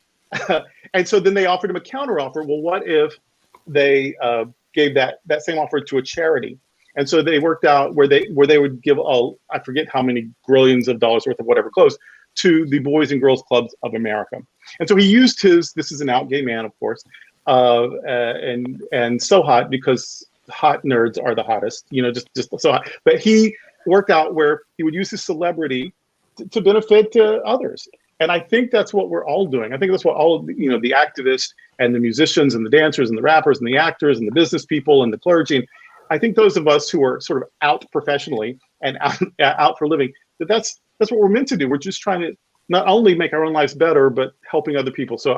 Speaker 3: And so then they offered him a counter offer. Well, what if they gave that same offer to a charity? And so they worked out where they would give I forget how many grillions of dollars worth of whatever clothes to the Boys and Girls Clubs of America. And so he used this is an out gay man, of course, and so hot, because hot nerds are the hottest, just so hot. But he worked out where he would use his celebrity to benefit others. And I think that's what we're all doing. I think that's what all of the activists and the musicians and the dancers and the rappers and the actors and the business people and the clergy. And I think those of us who are sort of out professionally and out for a living, that's what we're meant to do. We're just trying to not only make our own lives better, but helping other people. So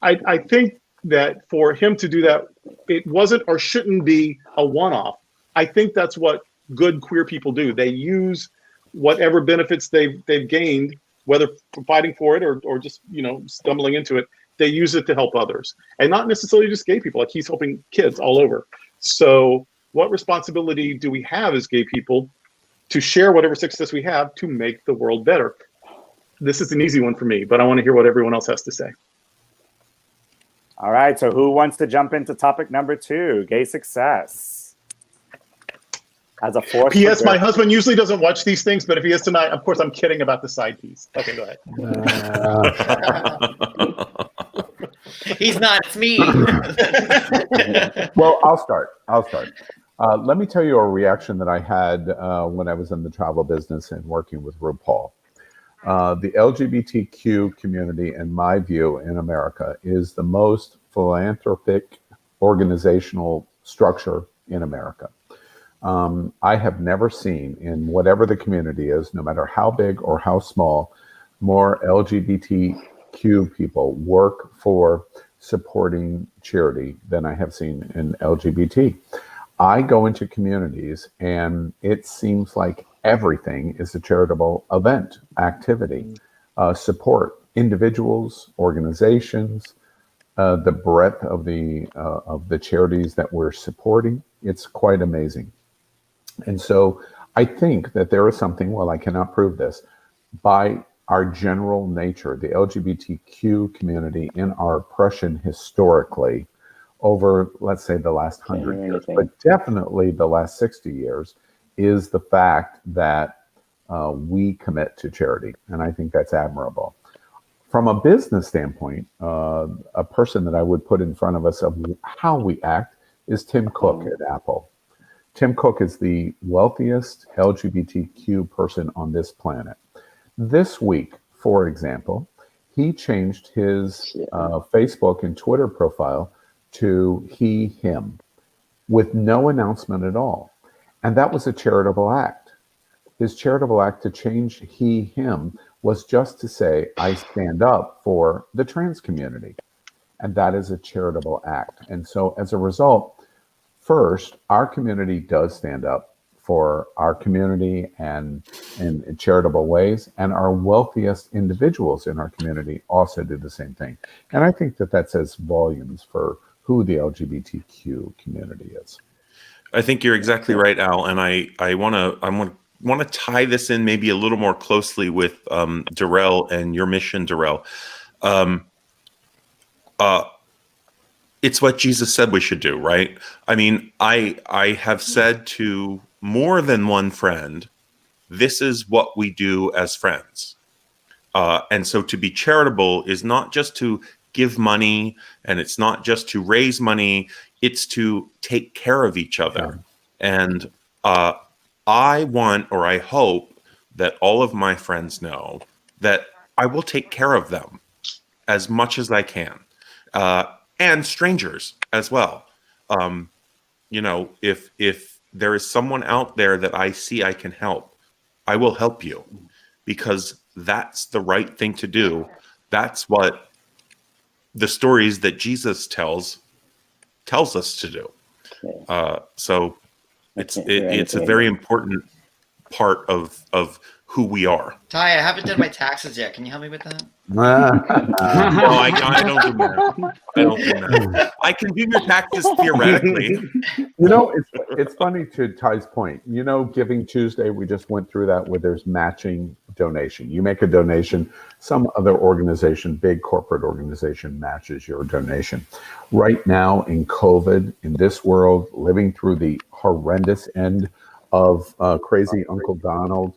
Speaker 3: I think that for him to do that, it wasn't or shouldn't be a one-off. I think that's what good queer people do. They use whatever benefits they've gained, whether fighting for it or just stumbling into it. They use it to help others, and not necessarily just gay people. Like, he's helping kids all over. So what responsibility do we have as gay people to share whatever success we have to make the world better? This is an easy one for me, but I want to hear what everyone else has to say.
Speaker 1: All right, so who wants to jump into topic number 2, gay success? As a force.
Speaker 3: P.S. My husband usually doesn't watch these things, but if he is tonight, of course, I'm kidding about the side piece. Okay, go ahead.
Speaker 9: He's not, it's me.
Speaker 4: Well, I'll start. Let me tell you a reaction that I had when I was in the travel business and working with RuPaul. The LGBTQ community, in my view, in America, is the most philanthropic organizational structure in America. I have never seen, in whatever the community is, no matter how big or how small, more LGBTQ people work for supporting charity than I have seen in LGBT. I go into communities and it seems like everything is a charitable event, activity, support individuals, organizations, the breadth of the charities that we're supporting. It's quite amazing. And so I think that there is something, well, I cannot prove this, by our general nature, the LGBTQ community in our oppression historically over, let's say, the last 100 years, but definitely the last 60 years, is the fact that we commit to charity. And I think that's admirable. From a business standpoint, a person that I would put in front of us of how we act is Tim Cook at Apple. Tim Cook is the wealthiest LGBTQ person on this planet. This week, for example, he changed his Facebook and Twitter profile to he, him, with no announcement at all. And that was a charitable act. His charitable act to change he, him was just to say, I stand up for the trans community. And that is a charitable act. And so as a result, first, our community does stand up for our community and in charitable ways, and our wealthiest individuals in our community also do the same thing. And I think that says volumes for who the LGBTQ community is.
Speaker 10: I think you're exactly right, Al, and I want to tie this in maybe a little more closely with Durrell and your mission, Durrell. It's what Jesus said we should do, right? I mean, I have said to more than one friend, this is what we do as friends. And so to be charitable is not just to give money, and it's not just to raise money, it's to take care of each other. And I want, or I hope that all of my friends know that I will take care of them as much as I can. and strangers as well. You know, if there is someone out there that I see I can help, I will help you, because that's the right thing to do. That's what the stories that Jesus tells us to do. So it's a very important part of who we are.
Speaker 9: Ty, I haven't done my taxes yet. Can you help me with that?
Speaker 10: No, I don't do that. I don't do that. I can do your taxes theoretically.
Speaker 4: You know, it's funny to Ty's point. You know, Giving Tuesday, we just went through that where there's matching donation. You make a donation, some other organization, big corporate organization, matches your donation. Right now in COVID, in this world, living through the horrendous end of crazy Uncle Donald,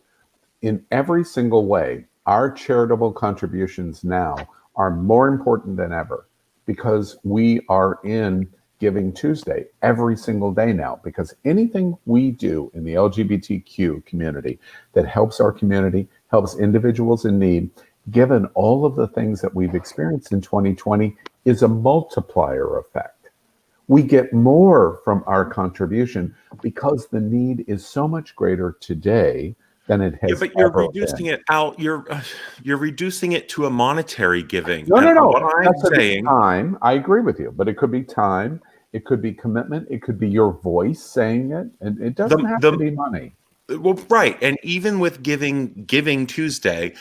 Speaker 4: in every single way, our charitable contributions now are more important than ever, because we are in Giving Tuesday every single day now, because anything we do in the LGBTQ community that helps our community, helps individuals in need, given all of the things that we've experienced in 2020, is a multiplier effect. We get more from our contribution because the need is so much greater today than it has.
Speaker 10: Yeah, but you're
Speaker 4: ever
Speaker 10: reducing
Speaker 4: been.
Speaker 10: it out. You're reducing it to a monetary giving.
Speaker 4: No.
Speaker 10: What I'm
Speaker 4: That's
Speaker 10: saying,
Speaker 4: time. I agree with you, but it could be time. It could be commitment. It could be your voice saying it, and it doesn't have to be money.
Speaker 10: Well, right, and even with Giving Tuesday,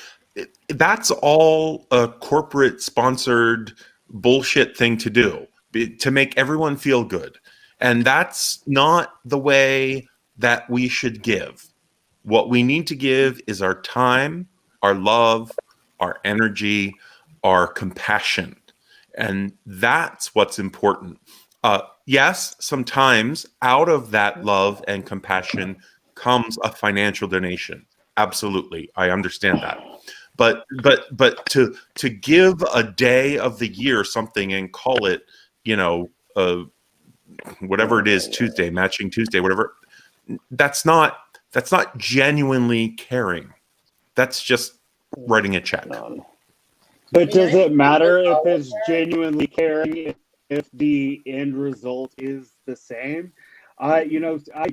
Speaker 10: that's all a corporate sponsored bullshit thing to do, to make everyone feel good, and that's not the way that we should give. What we need to give is our time, our love, our energy, our compassion. And that's what's important. Yes, sometimes out of that love and compassion comes a financial donation. Absolutely. I understand that. But to give a day of the year something and call it, you know, whatever it is, Tuesday, Matching Tuesday, whatever, that's not genuinely caring. That's just writing a check.
Speaker 6: But does it matter if it's genuinely caring if the end result is the same? I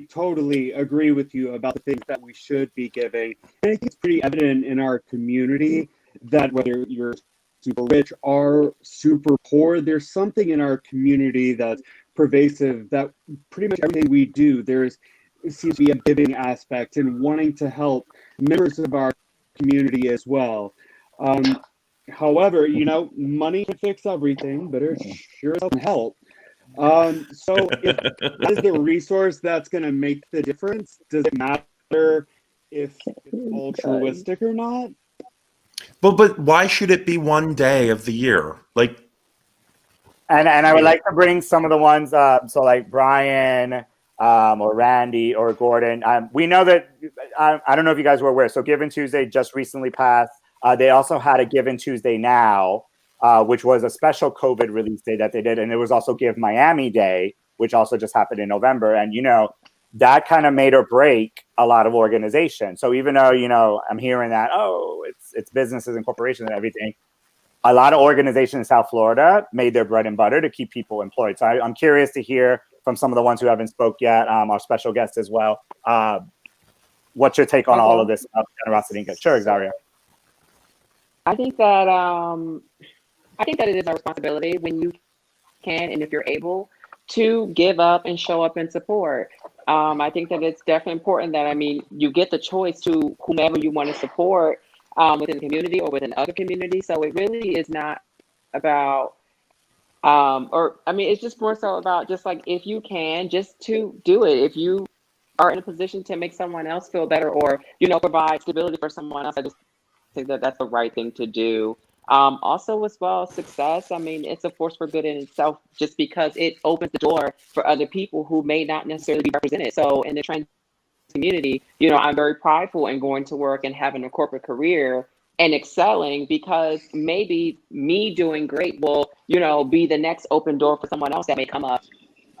Speaker 6: totally agree with you about the things that we should be giving. And I think it's pretty evident in our community that whether you're super rich or super poor, there's something in our community that's pervasive, that pretty much everything we do, it seems to be a giving aspect and wanting to help members of our community as well. However, money can fix everything, but it sure doesn't help. So if that is the resource that's going to make the difference, does it matter if it's altruistic or not?
Speaker 10: But why should it be one day of the year?
Speaker 1: And I would like to bring some of the ones up. So like Brian or Randy or Gordon. We know that, I don't know if you guys were aware, so Giving Tuesday just recently passed. They also had a Giving Tuesday Now, which was a special COVID release day that they did. And it was also Give Miami Day, which also just happened in November. And, that kind of made or break a lot of organizations. So even though, I'm hearing that, it's businesses and corporations and everything, a lot of organizations in South Florida made their bread and butter to keep people employed. So I'm curious to hear from some of the ones who haven't spoke yet, our special guests as well. What's your take on all of this generosity? Sure, Zaria.
Speaker 11: I think that it is our responsibility when you can and if you're able to give up and show up and support. I think that it's definitely important that, you get the choice to whomever you want to support within the community or within other communities. So it really is not about, it's just more so about just like, if you can, just to do it. If you are in a position to make someone else feel better or, provide stability for someone else, I just think that that's the right thing to do. Also as well, success, it's a force for good in itself, just because it opens the door for other people who may not necessarily be represented. So in the trans community, I'm very prideful in going to work and having a corporate career and excelling, because maybe me doing great will, be the next open door for someone else that may come up.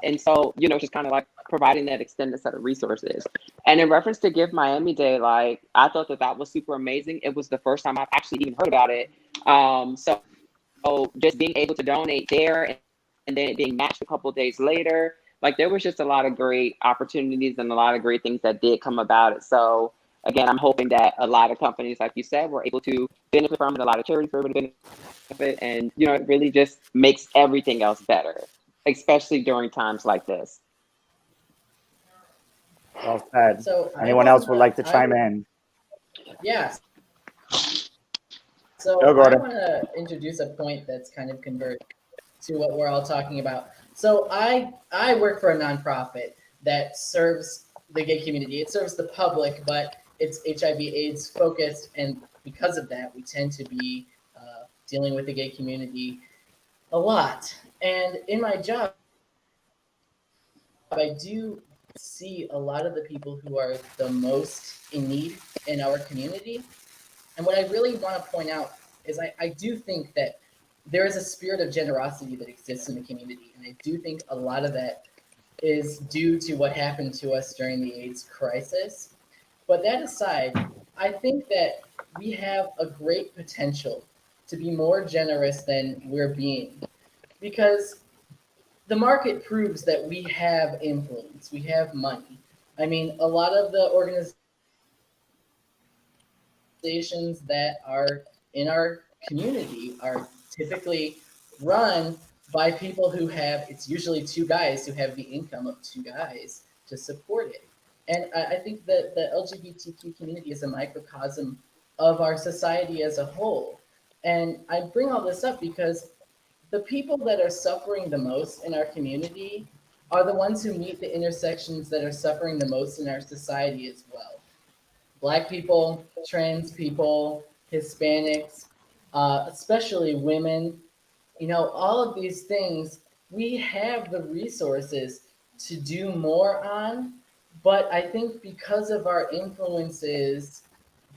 Speaker 11: And so, just kind of like providing that extended set of resources. And in reference to Give Miami Day, like, I thought that was super amazing. It was the first time I've actually even heard about it. So just being able to donate there and then it being matched a couple days later. Like there was just a lot of great opportunities and a lot of great things that did come about it. So again, I'm hoping that a lot of companies, like you said, were able to benefit from it. A lot of charities were able to benefit, and it really just makes everything else better, especially during times like this.
Speaker 1: Well said.
Speaker 7: So
Speaker 1: Anyone else would like to chime in?
Speaker 7: Yes. So
Speaker 1: Go,
Speaker 7: I
Speaker 1: Gordon.
Speaker 7: want to introduce a point that's kind of converted to what we're all talking about. So I work for a nonprofit that serves the gay community. It serves the public, but it's HIV/AIDS focused, and because of that, we tend to be dealing with the gay community a lot. And in my job, I do see a lot of the people who are the most in need in our community. And what I really want to point out is I do think that there is a spirit of generosity that exists in the community. And I do think a lot of that is due to what happened to us during the AIDS crisis. But that aside, I think that we have a great potential to be more generous than we're being, because the market proves that we have influence, we have money. I mean, a lot of the organizations that are in our community are typically run by people who have, it's usually two guys who have the income of two guys to support it. And I think that the LGBTQ community is a microcosm of our society as a whole. And I bring all this up because the people that are suffering the most in our community are the ones who meet the intersections that are suffering the most in our society as well. Black people, trans people, Hispanics, especially women, all of these things, we have the resources to do more on, but I think because of our influences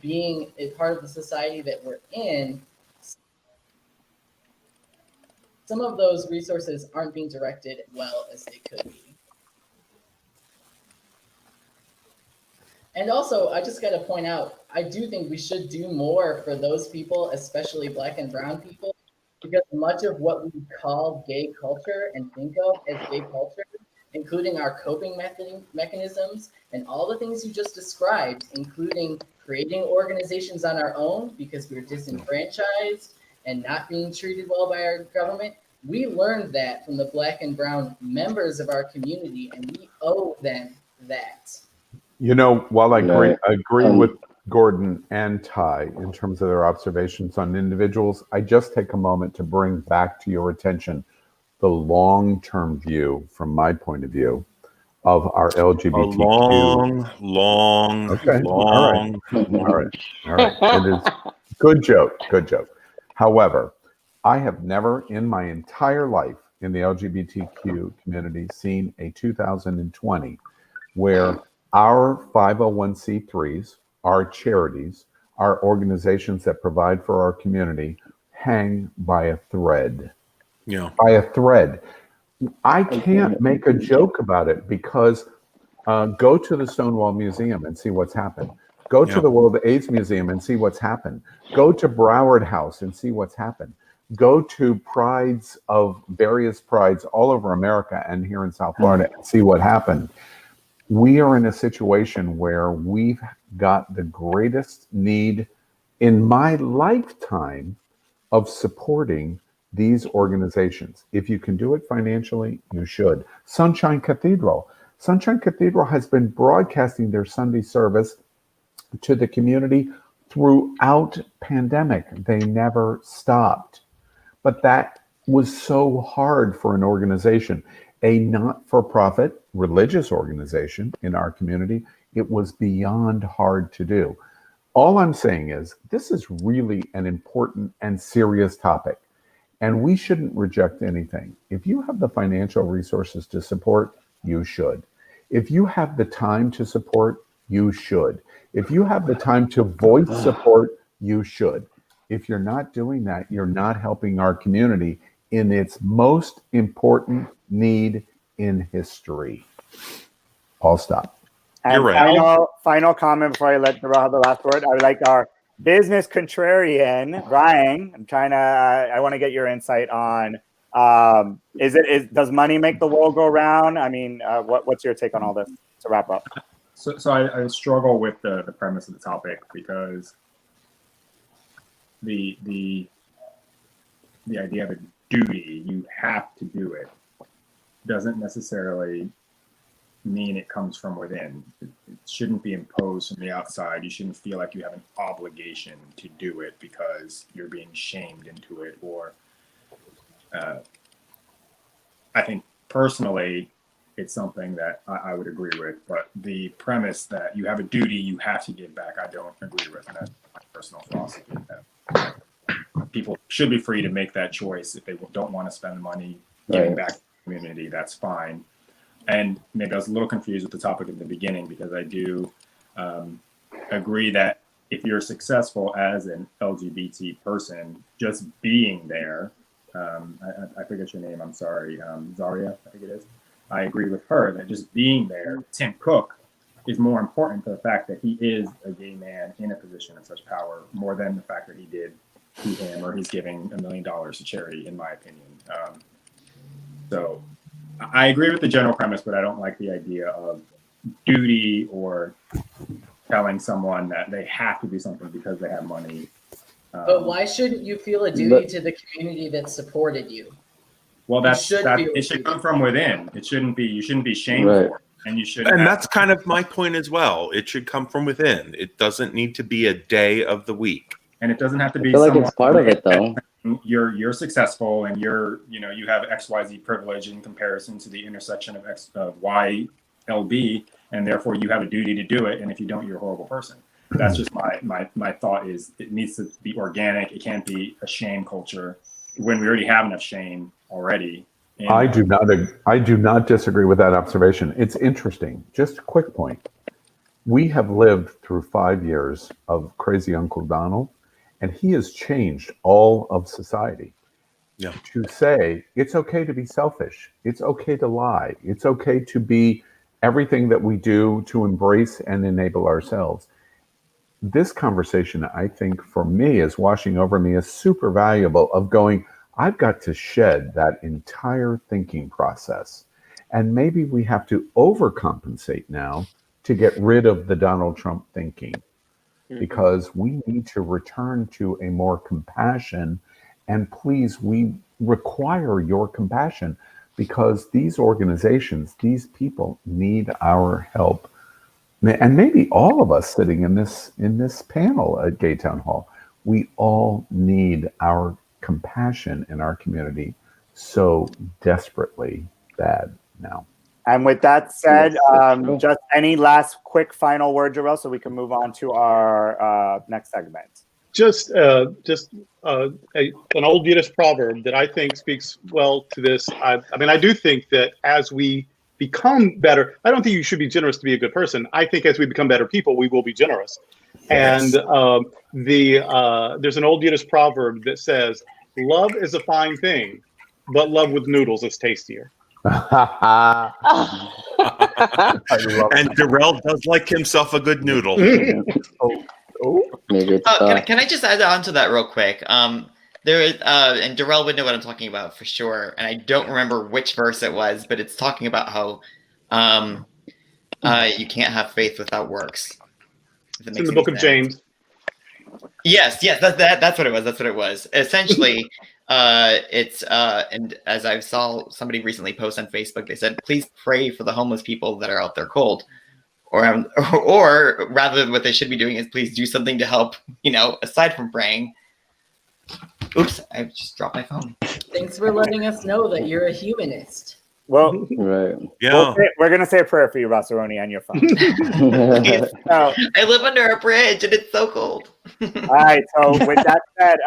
Speaker 7: being a part of the society that we're in, some of those resources aren't being directed as well as they could be. And also, I just got to point out, I do think we should do more for those people, especially Black and brown people, because much of what we call gay culture and think of as gay culture, including our coping mechanisms and all the things you just described, including creating organizations on our own because we're disenfranchised and not being treated well by our government. We learned that from the Black and brown members of our community, and we owe them that.
Speaker 4: While I agree with Gordon and Ty in terms of their observations on individuals, I just take a moment to bring back to your attention the long-term view, from my point of view, of our LGBTQ.
Speaker 10: Long.
Speaker 4: All right. It is good joke. However, I have never in my entire life in the LGBTQ community seen a 2020 where our 501c3s, our charities, our organizations that provide for our community hang by a thread.
Speaker 10: Yeah.
Speaker 4: By a thread. I can't make a joke about it because go to the Stonewall Museum and see what's happened. Go to the World AIDS Museum and see what's happened. Go to Broward House and see what's happened. Go to prides of various prides all over America and here in South Florida and see what happened. We are in a situation where we've got the greatest need in my lifetime of supporting these organizations. If you can do it financially, you should. Sunshine Cathedral has been broadcasting their Sunday service to the community throughout pandemic. They never stopped. But that was so hard for an organization, a not-for-profit religious organization in our community. It was beyond hard to do. All I'm saying is this is really an important and serious topic, and we shouldn't reject anything. If you have the financial resources to support, you should. If you have the time to support, you should. If you have the time to voice support, you should. If you're not doing that, you're not helping our community in its most important need in history. I'll stop.
Speaker 1: And
Speaker 10: You're right.
Speaker 1: Final comment before I let Durrell have the last word. I would like our business contrarian, Ryan. I want to get your insight on Does money make the world go round? I mean, what's your take on all this to wrap up?
Speaker 5: So I struggle with the premise of the topic because the idea of a duty, you have to do it, doesn't necessarily mean it comes from within. It shouldn't be imposed from the outside. You shouldn't feel like you have an obligation to do it because you're being shamed into it. Or I think personally, it's something that I would agree with. But the premise that you have a duty, you have to give back, I don't agree with. And that's my personal philosophy. That people should be free to make that choice. If they don't want to spend the money giving back to the community, that's fine. And maybe I was a little confused with the topic at the beginning, because I do agree that if you're successful as an LGBT person, just being there, I forget your name, I'm sorry, Zaria, I think it is. I agree with her that just being there, Tim Cook, is more important to the fact that he is a gay man in a position of such power, more than the fact that he did to him or he's giving $1 million to charity, in my opinion. So I agree with the general premise, but I don't like the idea of duty or telling someone that they have to do something because they have money.
Speaker 7: But why shouldn't you feel a duty to the community that supported you?
Speaker 5: Well, it should come from within. It shouldn't be. You shouldn't be shamed for it, and you should.
Speaker 10: And that's kind of my point as well. It should come from within. It doesn't need to be a day of the week,
Speaker 5: and it doesn't have to be.
Speaker 8: I feel like it's part of it, though.
Speaker 5: You're successful, and you have XYZ privilege in comparison to the intersection of YLB, and therefore you have a duty to do it. And if you don't, you're a horrible person. That's just my thought. Is it needs to be organic. It can't be a shame culture when we already have enough shame already. And
Speaker 4: I do not disagree with that observation. It's interesting. Just a quick point. We have lived through 5 years of crazy Uncle Donald, and he has changed all of society.
Speaker 10: Yeah.
Speaker 4: To say it's okay to be selfish, it's okay to lie, it's okay to be everything that we do to embrace and enable ourselves. This conversation, I think, for me, is washing over me, is super valuable, of going, I've got to shed that entire thinking process. And maybe we have to overcompensate now to get rid of the Donald Trump thinking, because we need to return to a more compassion. And please, we require your compassion, because these organizations, these people need our help. And maybe all of us sitting in this panel at Gay Town Hall, we all need our compassion in our community so desperately bad now.
Speaker 1: And with that said, just any last quick final word, Durrell, so we can move on to our next segment.
Speaker 3: Just an old Yiddish proverb that I think speaks well to this. I mean, I do think that as we become better, I don't think you should be generous to be a good person. I think as we become better people, we will be generous. Yes. And there's an old Yiddish proverb that says, love is a fine thing, but love with noodles is tastier.
Speaker 10: And Durrell does like himself a good noodle.
Speaker 9: Can I just add on to that real quick? There is, and Durrell would know what I'm talking about for sure. And I don't remember which verse it was, but it's talking about how you can't have faith without works.
Speaker 3: It's in the book of James.
Speaker 9: Yes, that's what it was. That's what it was. Essentially, it's and as I saw somebody recently post on Facebook, they said, please pray for the homeless people that are out there cold. Or rather, what they should be doing is please do something to help, aside from praying. Oops, I just dropped my phone.
Speaker 7: Thanks for letting us know that you're a humanist.
Speaker 1: Well,
Speaker 8: right.
Speaker 10: Yeah.
Speaker 1: We're going to say a prayer for you, Rossaroni, on your phone.
Speaker 9: I live under a bridge and it's so cold.
Speaker 1: All right. So with that said,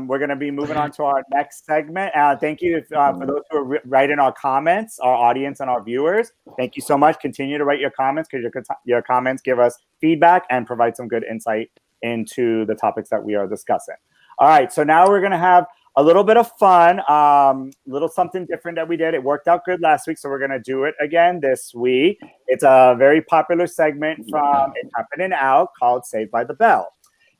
Speaker 1: we're going to be moving on to our next segment. Thank you for those who are writing our comments, our audience and our viewers. Thank you so much. Continue to write your comments, because your comments give us feedback and provide some good insight into the topics that we are discussing. All right. So now we're going to have a little bit of fun, little something different that we did. It worked out good last week, so we're going to do it again this week. It's a very popular segment from It's Happening Out called Saved by the Bell.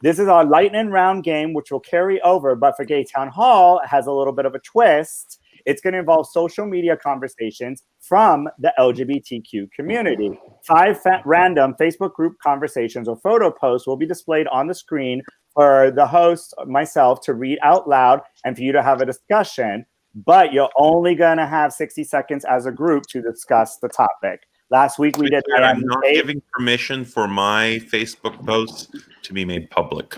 Speaker 1: This is our lightning round game, which will carry over, but for Gay Town Hall, it has a little bit of a twist It's going to involve social media conversations from the LGBTQ community. 5 random Facebook group conversations or photo posts will be displayed on the screen for the host, myself, to read out loud and for you to have a discussion. But you're only going to have 60 seconds as a group to discuss the topic. Last week we did.
Speaker 10: I'm not giving permission for my Facebook posts to be made public.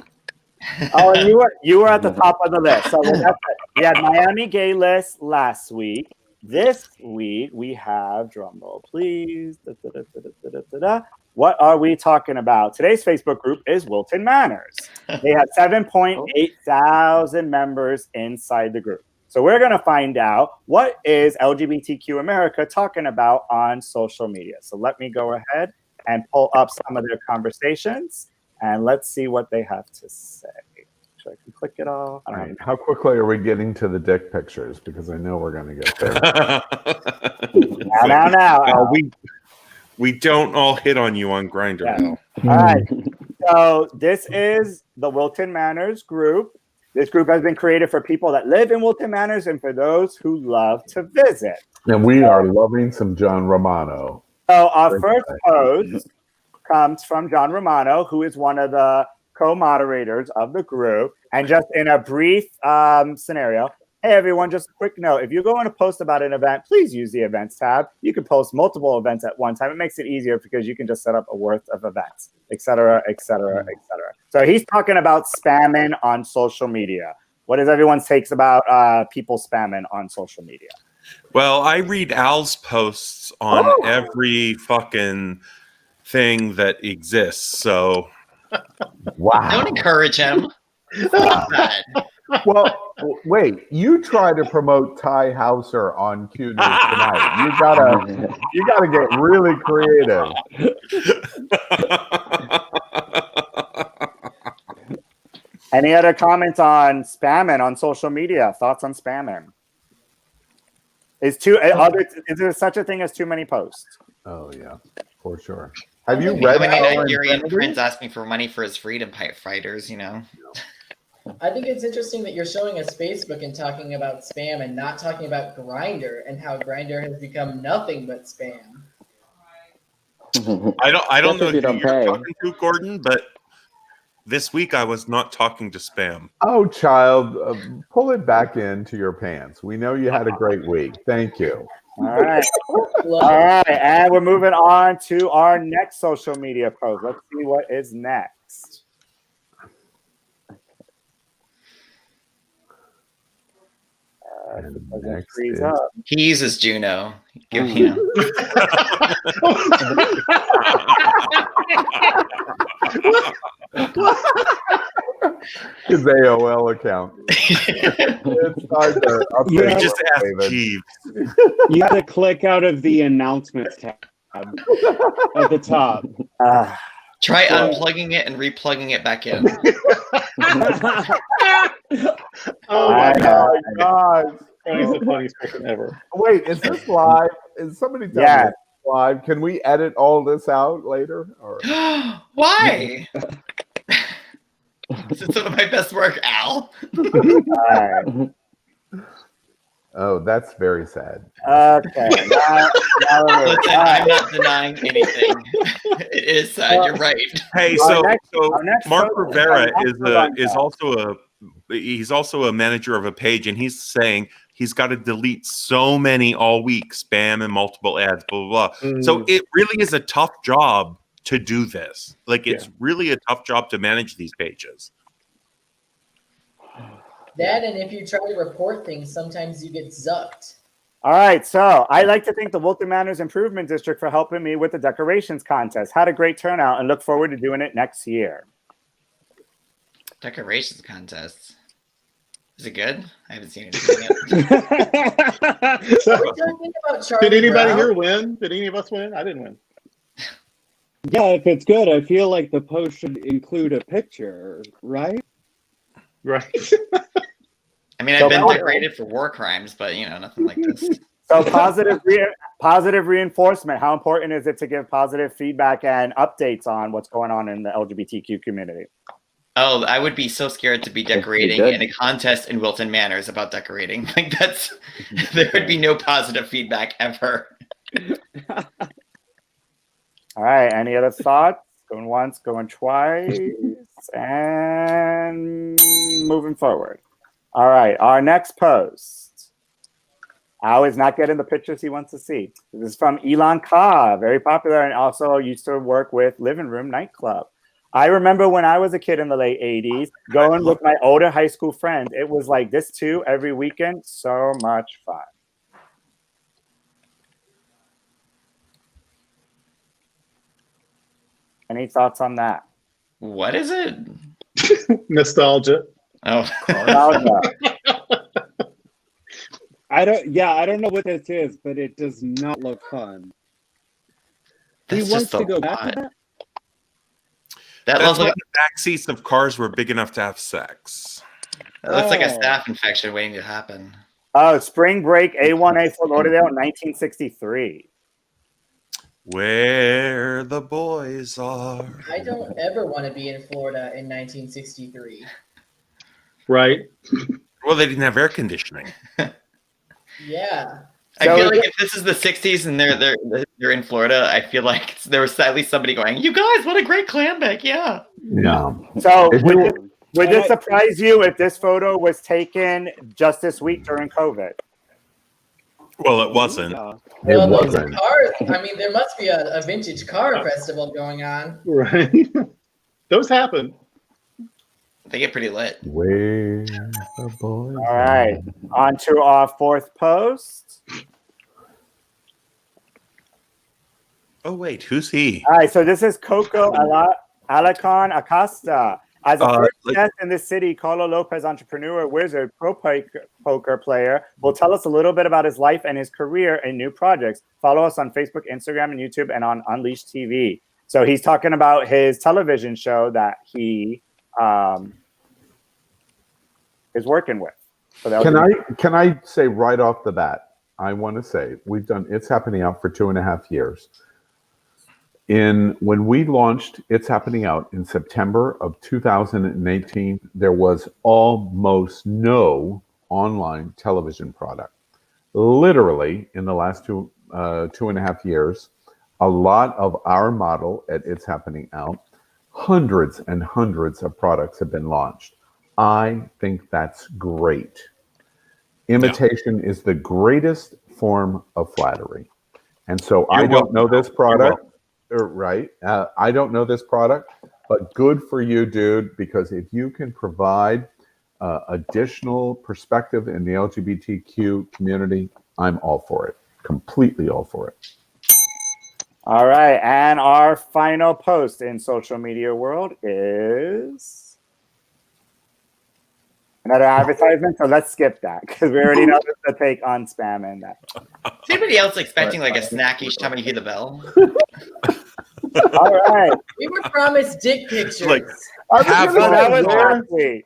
Speaker 1: Oh, and you were at the top of the list. So that's it. We had Miami Gay List last week. This week we have, drumroll please. What are we talking about? Today's Facebook group is Wilton Manors. They have 7.8 thousand members inside the group. So we're going to find out what is LGBTQ America talking about on social media. So let me go ahead and pull up some of their conversations and let's see what they have to say. So I can click it all.
Speaker 4: All right. How quickly are we getting to the dick pictures? Because I know we're going to get there.
Speaker 1: Now.
Speaker 10: We don't all hit on you on Grindr.
Speaker 1: Yeah. All right. So this is the Wilton Manors group. This group has been created for people that live in Wilton Manors and for those who love to visit.
Speaker 4: And we are loving some John Romano.
Speaker 1: So our first post comes from John Romano, who is one of the co-moderators of the group. And just in a brief scenario, hey everyone, just a quick note. If you're going to post about an event, please use the events tab. You can post multiple events at one time. It makes it easier because you can just set up a worth of events, et cetera, et cetera, et cetera. So he's talking about spamming on social media. What is everyone's takes about people spamming on social media?
Speaker 10: Well, I read Al's posts on every fucking thing that exists. So,
Speaker 4: wow.
Speaker 9: Don't encourage him. Stop that.
Speaker 4: Well, wait. You try to promote Ty Hauser on Q News tonight. You gotta get really creative.
Speaker 1: Any other comments on spamming on social media? Thoughts on spamming? Is there such a thing as too many posts?
Speaker 4: Oh yeah, for sure. Have you read?
Speaker 9: How many Nigerian prince asking for money for his freedom fighters? You know.
Speaker 7: I think it's interesting that you're showing us Facebook and talking about spam and not talking about Grindr and how Grindr has become nothing but spam.
Speaker 10: I don't know who you're talking to, Gordon, but this week I was not talking to spam.
Speaker 4: Oh, child, pull it back into your pants. We know you had a great week. Thank you.
Speaker 1: All right. All right. And we're moving on to our next social media post. Let's see what is next.
Speaker 9: He uses Juno. Give him.
Speaker 4: His AOL account.
Speaker 1: You
Speaker 10: just asked Jeeves.
Speaker 6: You got to click out of the announcements tab at the top.
Speaker 9: Try unplugging it and replugging it back in.
Speaker 3: Oh my
Speaker 4: God.
Speaker 3: He's the funniest person ever.
Speaker 4: Wait, is this live? Is somebody telling me it's live? Can we edit all this out later? Or?
Speaker 9: Why? This is some of my best work, Al.
Speaker 4: Oh, that's very sad.
Speaker 1: Okay.
Speaker 9: Listen, I'm not denying anything. It is sad. You're right.
Speaker 10: Hey, so Mark Rivera is also a manager of a page, and he's saying he's got to delete so many all week spam and multiple ads, blah blah blah. So it really is a tough job to do this. Like it's really a tough job to manage these pages.
Speaker 7: That, and if you try to report things, sometimes you get zucked.
Speaker 1: All right, so I'd like to thank the Wilton Manors Improvement District for helping me with the decorations contest. Had a great turnout and look forward to doing it next year.
Speaker 9: Decorations contests. Is it good? I haven't seen it yet.
Speaker 3: Did anybody here win? Did any of us win? I didn't win.
Speaker 6: Yeah, if it's good, I feel like the post should include a picture, right?
Speaker 3: Right.
Speaker 9: I mean, I've been decorated for war crimes, but nothing like this.
Speaker 1: So positive reinforcement. How important is it to give positive feedback and updates on what's going on in the LGBTQ community?
Speaker 9: Oh, I would be so scared to be decorating in a contest in Wilton Manors about decorating. Like there would be no positive feedback ever.
Speaker 1: All right. Any other thoughts? Going once, going twice, and moving forward. All right. Our next post. Al is not getting the pictures he wants to see. This is from Elon Ka, very popular, and also used to work with Living Room Nightclub. I remember when I was a kid in the late 80s, going with my older high school friends. It was like this too every weekend. So much fun. Any thoughts on that?
Speaker 9: What is it?
Speaker 3: Nostalgia.
Speaker 9: Oh.
Speaker 1: Nostalgia.
Speaker 6: I don't know what this is, but it does not look fun.
Speaker 9: That's
Speaker 6: he wants
Speaker 9: just
Speaker 6: to go back to that?
Speaker 9: That
Speaker 10: That's
Speaker 9: looks
Speaker 10: when
Speaker 9: like
Speaker 10: the back seats of cars were big enough to have sex.
Speaker 9: that looks like a
Speaker 6: Oh.
Speaker 9: staph infection waiting to happen.
Speaker 1: Oh, Spring Break A1A Fort Lauderdale, 1963.
Speaker 10: Where the boys are.
Speaker 7: I don't ever want to be in Florida in 1963.
Speaker 3: Right.
Speaker 10: Well, they didn't have air conditioning.
Speaker 7: Yeah.
Speaker 9: I
Speaker 1: So
Speaker 9: feel
Speaker 1: is
Speaker 9: like if this is the 60s and they're in Florida, I feel like there was at least somebody going, "You guys, what a great clam bake!" Yeah.
Speaker 4: No.
Speaker 1: So
Speaker 4: If
Speaker 1: would,
Speaker 4: you-
Speaker 1: would this surprise you if this photo was taken just this week during COVID?
Speaker 10: Well, it wasn't.
Speaker 6: Yeah.
Speaker 4: It
Speaker 7: Well, those
Speaker 4: wasn't.
Speaker 7: cars, I mean, there must be a vintage car festival going on.
Speaker 3: Right. Those happen.
Speaker 9: They get pretty lit.
Speaker 4: Where the boys
Speaker 1: All right, on to our fourth post.
Speaker 10: Oh, wait, who's he?
Speaker 1: All right, so this is Coco Alacon Acosta. As a first guest in this city, Carlo Lopez, entrepreneur, wizard, pro poker player, will tell us a little bit about his life and his career and new projects. Follow us on Facebook, Instagram, and YouTube, and on Unleashed TV. So he's talking about his television show that he is working with. So
Speaker 4: Can I say right off the bat, I want to say we've done It's Happening Out for 2.5 years. When we launched It's Happening Out in September of 2018, there was almost no online television product. Literally, in the last 2.5 years, a lot of our model at It's Happening Out, hundreds and hundreds of products have been launched. I think that's great. Imitation is the greatest form of flattery. And so I don't know this product. Right. I don't know this product, but good for you, dude, because if you can provide additional perspective in the LGBTQ community, I'm all for it. Completely all for it.
Speaker 1: All right, and our final post in social media world is another advertisement. So let's skip that because we already know the take on spam and that.
Speaker 9: Is anybody else expecting like a snack each time you hear the bell?
Speaker 1: All right.
Speaker 7: We were promised dick pictures.
Speaker 10: Like,
Speaker 1: That was last week.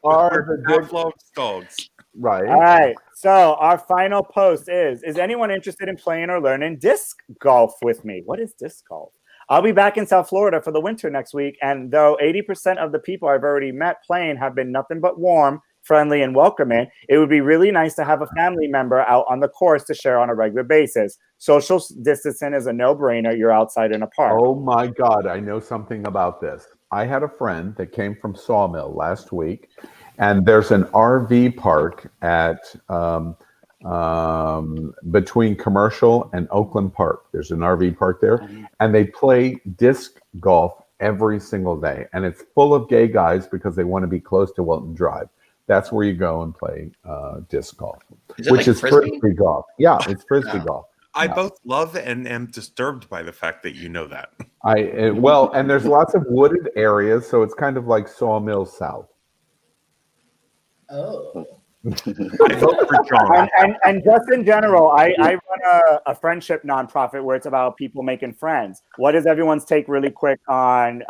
Speaker 10: dogs.
Speaker 4: Right.
Speaker 1: All right. So our final post is anyone interested in playing or learning disc golf with me? What is disc golf? I'll be back in South Florida for the winter next week. And though 80% of the people I've already met playing have been nothing but warm, friendly, and welcoming, it would be really nice to have a family member out on the course to share on a regular basis. Social distancing is a no-brainer. You're outside in a park.
Speaker 4: Oh my God, I know something about this. I had a friend that came from Sawmill last week, and there's an RV park at between Commercial and Oakland Park. There's an RV park there, and they play disc golf every single day. And it's full of gay guys because they want to be close to Wilton Drive. That's where you go and play disc golf, which is frisbee golf. Yeah, it's frisbee golf.
Speaker 10: I both love and am disturbed by the fact that you know that.
Speaker 4: Well, and there's lots of wooded areas, so it's kind of like Sawmill South.
Speaker 7: Oh.
Speaker 10: I vote for John.
Speaker 1: And just in general, I run a friendship nonprofit where it's about people making friends. What is everyone's take really quick on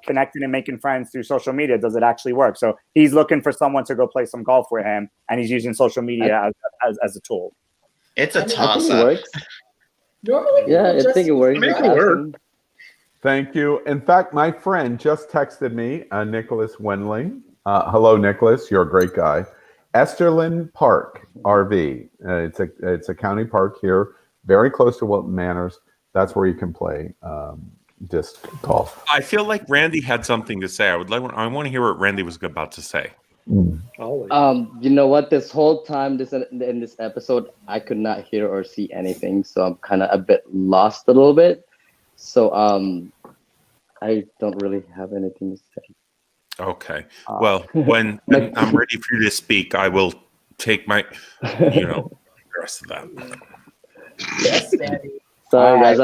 Speaker 1: connecting and making friends through social media? Does it actually work? So he's looking for someone to go play some golf with him, and he's using social media as a tool.
Speaker 9: It's a
Speaker 8: I think
Speaker 9: toss
Speaker 8: it
Speaker 9: up.
Speaker 8: works.
Speaker 7: Normally,
Speaker 8: Yeah, I
Speaker 7: just
Speaker 8: think it works.
Speaker 3: Make it work.
Speaker 4: Thank you. In fact, my friend just texted me, Nicholas Wenling, Hello, Nicholas. You're a great guy. Esterlin Park RV. It's a county park here, very close to Wilton Manors. That's where you can play disc golf.
Speaker 10: I feel like Randy had something to say. I want to hear what Randy was about to say.
Speaker 8: You know what? This whole time in this episode, I could not hear or see anything, so I'm kind of a bit lost a little bit. So I don't really have anything to say.
Speaker 10: Okay. Well, when I'm ready for you to speak, I will take my, the rest of that.
Speaker 7: Yes, Daddy.
Speaker 8: Sorry, guys.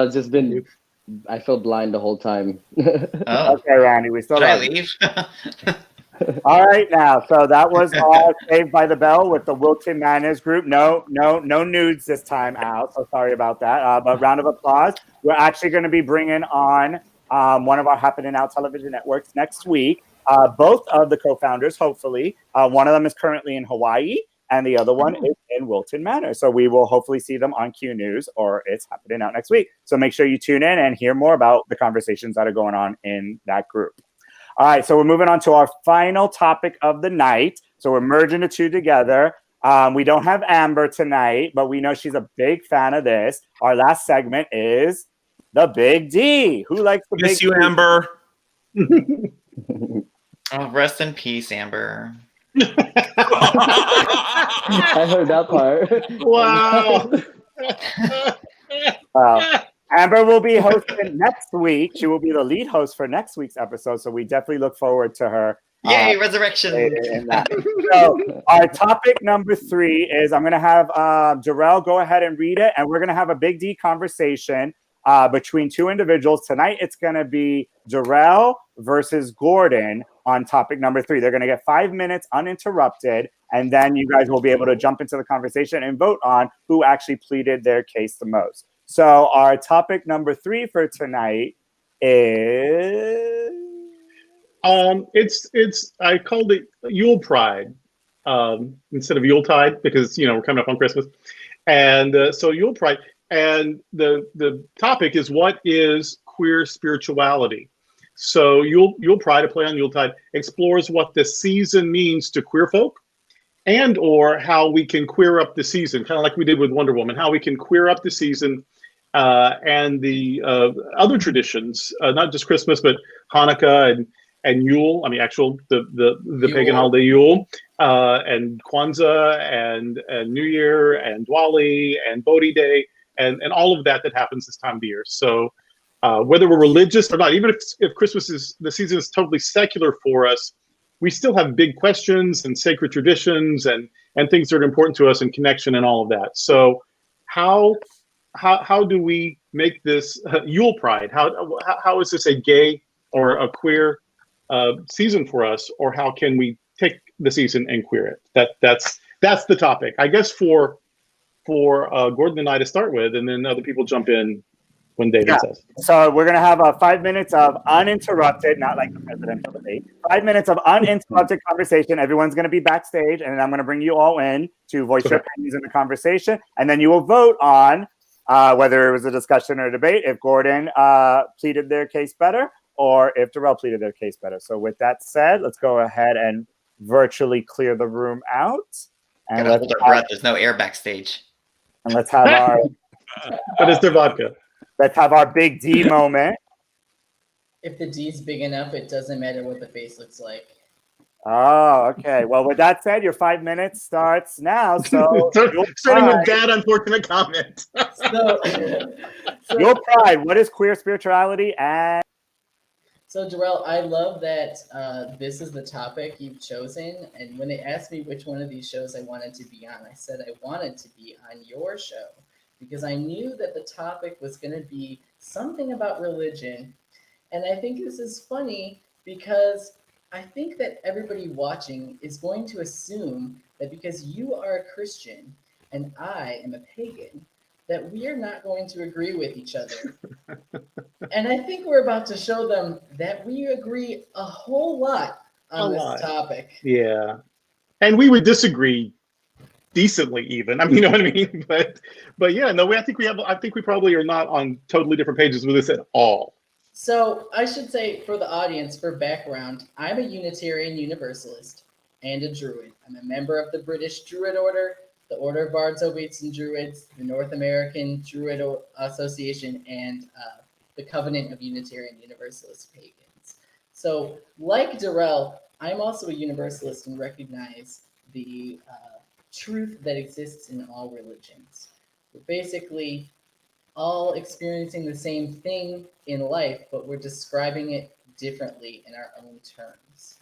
Speaker 8: I felt blind the whole time.
Speaker 9: Oh.
Speaker 1: Okay, Randy, we still
Speaker 9: Should I
Speaker 1: have
Speaker 9: leave?
Speaker 1: All right, now. So that was all Saved by the Bell with the Wilton Manors group. No nudes this time out. So sorry about that. But round of applause. We're actually going to be bringing on one of our Happening Now television networks next week. Both of the co-founders, hopefully. One of them is currently in Hawaii, and the other one is in Wilton Manor. So we will hopefully see them on Q News, or it's happening out next week. So make sure you tune in and hear more about the conversations that are going on in that group. All right, so we're moving on to our final topic of the night. So we're merging the two together. We don't have Amber tonight, but we know she's a big fan of this. Our last segment is the Big D. Who likes the
Speaker 10: Miss
Speaker 1: Big
Speaker 10: you,
Speaker 1: D?
Speaker 10: Amber.
Speaker 9: Oh, rest in peace, Amber.
Speaker 8: I heard that part.
Speaker 3: Wow.
Speaker 1: Amber will be hosting next week. She will be the lead host for next week's episode, so we definitely look forward to her.
Speaker 9: Yay, resurrection.
Speaker 1: In that. So our topic number 3 is, I'm going to have Durrell go ahead and read it, and we're going to have a Big D conversation between two individuals. Tonight, it's going to be Durrell versus Gordon on topic number 3. They're going to get 5 minutes uninterrupted, and then you guys will be able to jump into the conversation and vote on who actually pleaded their case the most. So our topic number 3 for tonight is...
Speaker 3: It's I called it Yule-Pride instead of Yuletide, because we're coming up on Christmas, and so Yule-Pride, and the topic is, what is queer spirituality? So Yule-Pride, a play on Yuletide, explores what the season means to queer folk, and or how we can queer up the season, kind of like we did with Wonder Woman, how we can queer up the season and the other traditions, not just Christmas, but Hanukkah and Yule. I mean, the pagan holiday Yule, and Kwanzaa and New Year and Diwali and Bodhi Day and all of that happens this time of the year. So whether we're religious or not, even if Christmas the season is totally secular for us, we still have big questions and sacred traditions and things that are important to us, and connection and all of that. So how do we make this Yule-Pride? How is this a gay or a queer season for us, or how can we take the season and queer it? That's the topic, I guess, for Gordon and I to start with, and then other people jump in when David says.
Speaker 1: So we're going to have 5 minutes of uninterrupted, not like the presidential debate, 5 minutes of uninterrupted conversation. Everyone's going to be backstage, and I'm going to bring you all in to voice your opinions in the conversation, and then you will vote on whether it was a discussion or a debate, if Gordon pleaded their case better, or if Durrell pleaded their case better. So with that said, let's go ahead and virtually clear the room out. And
Speaker 9: Gotta hold our breath. There's no air backstage.
Speaker 1: And let's have our...
Speaker 3: But it's their vodka.
Speaker 1: Let's have our Big D moment.
Speaker 7: If the D's big enough, it doesn't matter what the face looks like.
Speaker 1: Oh, okay. Well, with that said, your 5 minutes starts now. So
Speaker 3: starting with that unfortunate comment.
Speaker 7: So
Speaker 1: Yule-Pride, what is queer spirituality? And
Speaker 7: so Durrell, I love that this is the topic you've chosen. And when they asked me which one of these shows I wanted to be on, I said I wanted to be on your show, because I knew that the topic was going to be something about religion. And I think this is funny because I think that everybody watching is going to assume that because you are a Christian and I am a pagan, that we are not going to agree with each other. And I think we're about to show them that we agree a whole lot on this topic.
Speaker 3: Yeah. And we would disagree decently even. I mean, you know what I mean? But yeah, no, I think we probably are not on totally different pages with this at all.
Speaker 7: So I should say for the audience, for background, I'm a Unitarian Universalist and a Druid. I'm a member of the British Druid Order, the Order of Bards, Obates, and Druids, the North American Druid Association, and the Covenant of Unitarian Universalist Pagans. So like Durrell, I'm also a Universalist and recognize the truth that exists in all religions. We're basically all experiencing the same thing in life, but we're describing it differently in our own terms.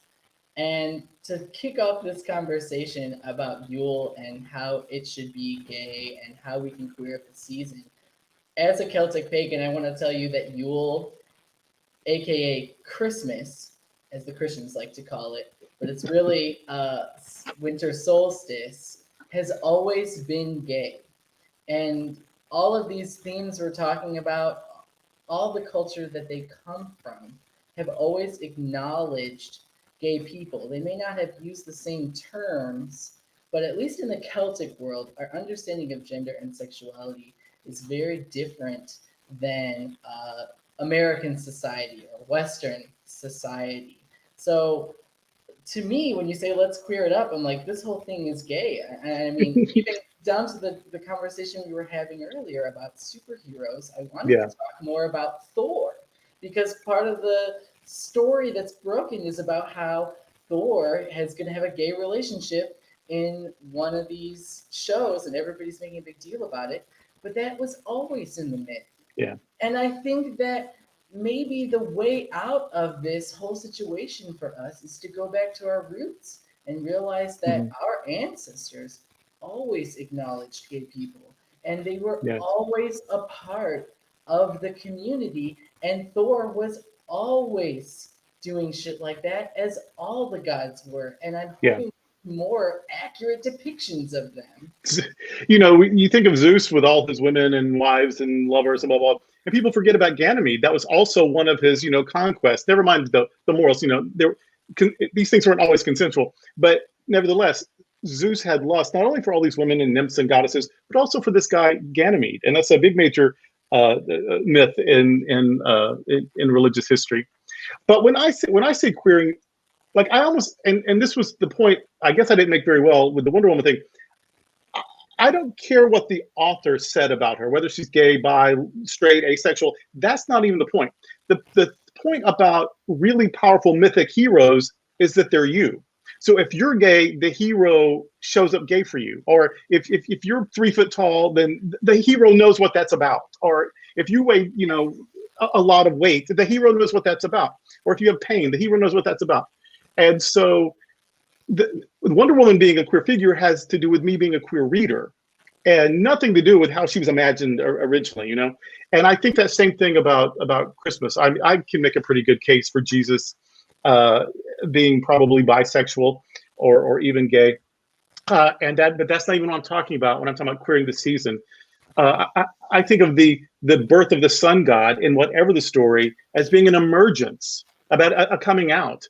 Speaker 7: And to kick off this conversation about Yule and how it should be gay and how we can queer up the season, as a Celtic pagan, I want to tell you that Yule, aka Christmas, as the Christians like to call it, but it's really winter solstice, has always been gay. And all of these themes we're talking about, all the culture that they come from, have always acknowledged gay people. They may not have used the same terms, but at least in the Celtic world, our understanding of gender and sexuality is very different than American society or Western society. So to me, when you say let's queer it up, I'm like, this whole thing is gay. I mean, even down to the conversation we were having earlier about superheroes, I wanted to talk more about Thor, because part of the story that's broken is about how Thor is going to have a gay relationship in one of these shows, and everybody's making a big deal about it. But that was always in the myth.
Speaker 3: Yeah.
Speaker 7: And I think that maybe the way out of this whole situation for us is to go back to our roots and realize that our ancestors always acknowledged gay people, and they were always a part of the community, and Thor was always doing shit like that, as all the gods were, and I'm hoping more accurate depictions of them.
Speaker 3: You know, you think of Zeus with all his women and wives and lovers and blah, blah, and people forget about Ganymede. That was also one of his, conquests. Never mind the morals, these things weren't always consensual, but nevertheless, Zeus had lust not only for all these women and nymphs and goddesses, but also for this guy Ganymede, and that's a big major myth in religious history. But when I say queering, like I almost and this was the point I guess I didn't make very well with the Wonder Woman thing. I don't care what the author said about her, whether she's gay, bi, straight, asexual. That's not even the point. The point about really powerful mythic heroes is that they're you. So if you're gay, the hero shows up gay for you. Or if you're 3 foot tall, then the hero knows what that's about. Or if you weigh, a lot of weight, the hero knows what that's about. Or if you have pain, the hero knows what that's about. And so Wonder Woman being a queer figure has to do with me being a queer reader, and nothing to do with how she was imagined originally, And I think that same thing about Christmas. I can make a pretty good case for Jesus being probably bisexual or even gay, but that's not even what I'm talking about when I'm talking about queering the season. I think of the birth of the sun god in whatever the story as being an emergence, about a coming out.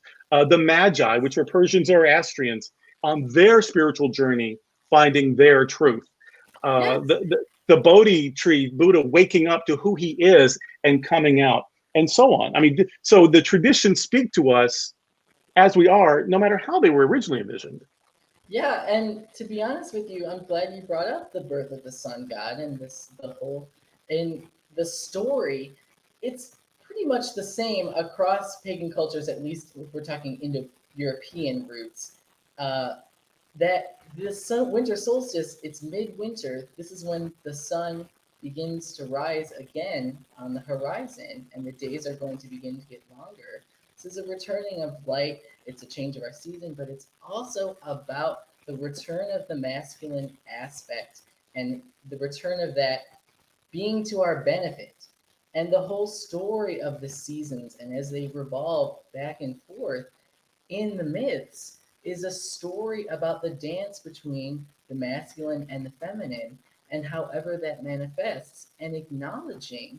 Speaker 3: The Magi, which were Persians or Zoroastrians, on their spiritual journey, finding their truth. The Bodhi tree, Buddha waking up to who he is and coming out, and so on. I mean, so the traditions speak to us as we are, no matter how they were originally envisioned.
Speaker 7: Yeah, and to be honest with you, I'm glad you brought up the birth of the sun god and in the story. It's pretty much the same across pagan cultures, at least if we're talking Indo-European roots. That the winter solstice, it's midwinter. This is when the sun begins to rise again on the horizon, and the days are going to begin to get longer. This is a returning of light. It's a change of our season, but it's also about the return of the masculine aspect and the return of that being to our benefit. And the whole story of the seasons, and as they revolve back and forth in the myths, is a story about the dance between the masculine and the feminine, and however that manifests, and acknowledging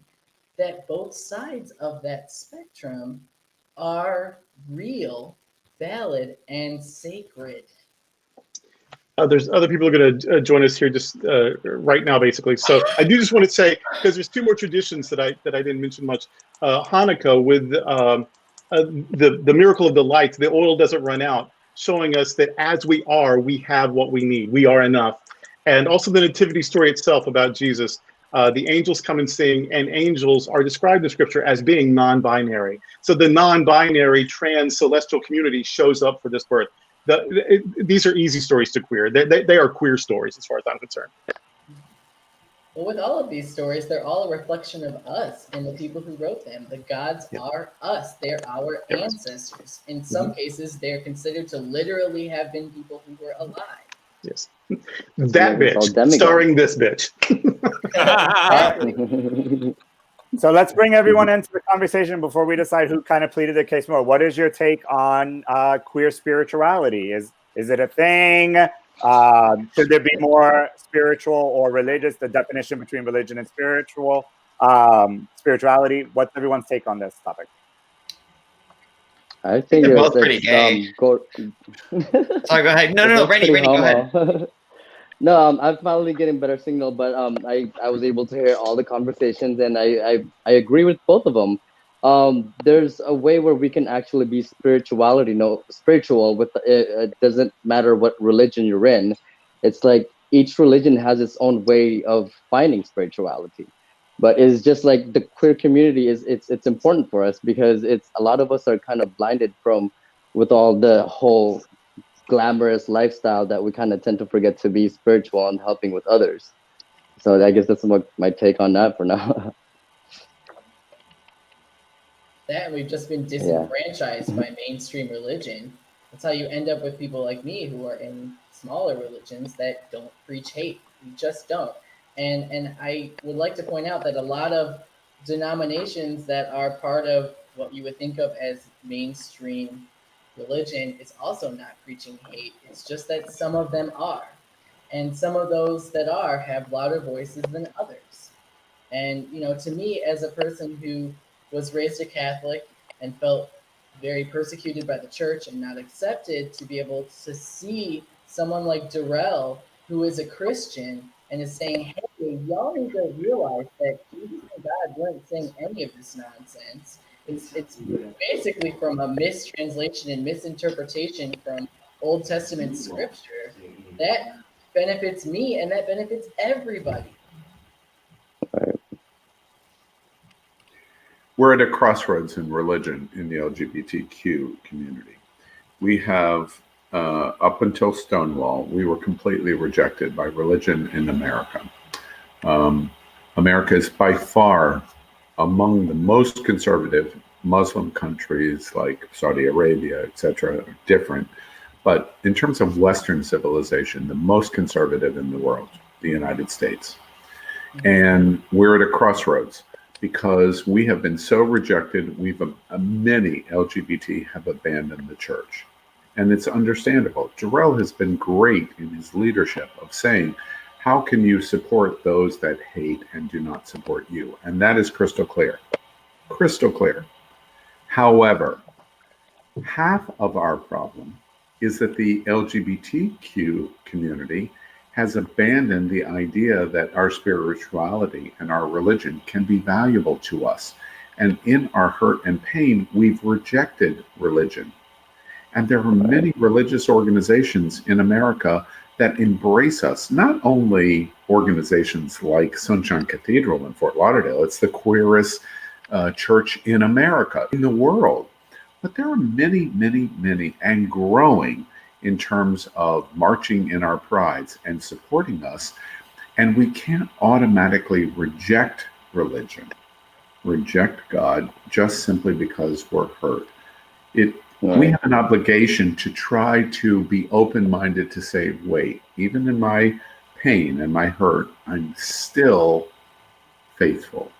Speaker 7: that both sides of that spectrum are real, valid, and sacred.
Speaker 3: There's other people are going to join us here just right now, basically. So I do just want to say, because there's two more traditions that I didn't mention much. Hanukkah with the miracle of the lights, the oil doesn't run out, showing us that as we are, we have what we need. We are enough. And also the nativity story itself about Jesus. The angels come and sing, and angels are described in Scripture as being non-binary. So the non-binary trans celestial community shows up for this birth. These are easy stories to queer. They are queer stories as far as I'm concerned.
Speaker 7: Well, with all of these stories, they're all a reflection of us and the people who wrote them. The gods are us. They're our ancestors. In some cases, they're considered to literally have been people who were alive.
Speaker 3: Yes. That bitch, starring this bitch.
Speaker 1: So let's bring everyone into the conversation before we decide who kind of pleaded the case more. What is your take on queer spirituality? Is it a thing? Should there be more spiritual or religious? The definition between religion and spirituality. What's everyone's take on this topic?
Speaker 8: I think
Speaker 9: they're both pretty gay. Sorry, go ahead. No, Randy, go ahead.
Speaker 8: No, I'm finally getting better signal, but I was able to hear all the conversations, and I agree with both of them. There's a way where we can actually be spiritual with it doesn't matter what religion you're in. It's like each religion has its own way of finding spirituality. But it's just like the queer community it's important for us because a lot of us are kind of blinded with all the whole glamorous lifestyle that we kind of tend to forget to be spiritual and helping with others. So I guess that's my take on that for now.
Speaker 7: That we've just been disenfranchised by mainstream religion. That's how you end up with people like me who are in smaller religions that don't preach hate. We just don't. And I would like to point out that a lot of denominations that are part of what you would think of as mainstream religion is also not preaching hate. It's just that some of them are. And some of those that are have louder voices than others. And, to me, as a person who was raised a Catholic and felt very persecuted by the church and not accepted, to be able to see someone like Durrell, who is a Christian and is saying, hey, y'all need to realize that Jesus and God weren't saying any of this nonsense. It's basically from a mistranslation and misinterpretation from Old Testament scripture that benefits me and that benefits everybody.
Speaker 4: We're at a crossroads in religion in the LGBTQ community. We have, up until Stonewall, we were completely rejected by religion in America. America is by far among the most conservative Muslim countries like Saudi Arabia, etc., different. But in terms of Western civilization, the most conservative in the world, the United States. And we're at a crossroads because we have been so rejected. Many LGBT have abandoned the church. And it's understandable. Durrell has been great in his leadership of saying, how can you support those that hate and do not support you? And that is crystal clear. Crystal clear. However, half of our problem is that the LGBTQ community has abandoned the idea that our spirituality and our religion can be valuable to us. And in our hurt and pain, we've rejected religion. And there are many religious organizations in America that embrace us, not only organizations like Sunshine Cathedral in Fort Lauderdale, it's the queerest church in America, in the world. But there are many, many, many, and growing in terms of marching in our prides and supporting us. And we can't automatically reject religion, reject God, just simply because we're hurt. We have an obligation to try to be open-minded to say, wait, even in my pain and my hurt, I'm still faithful.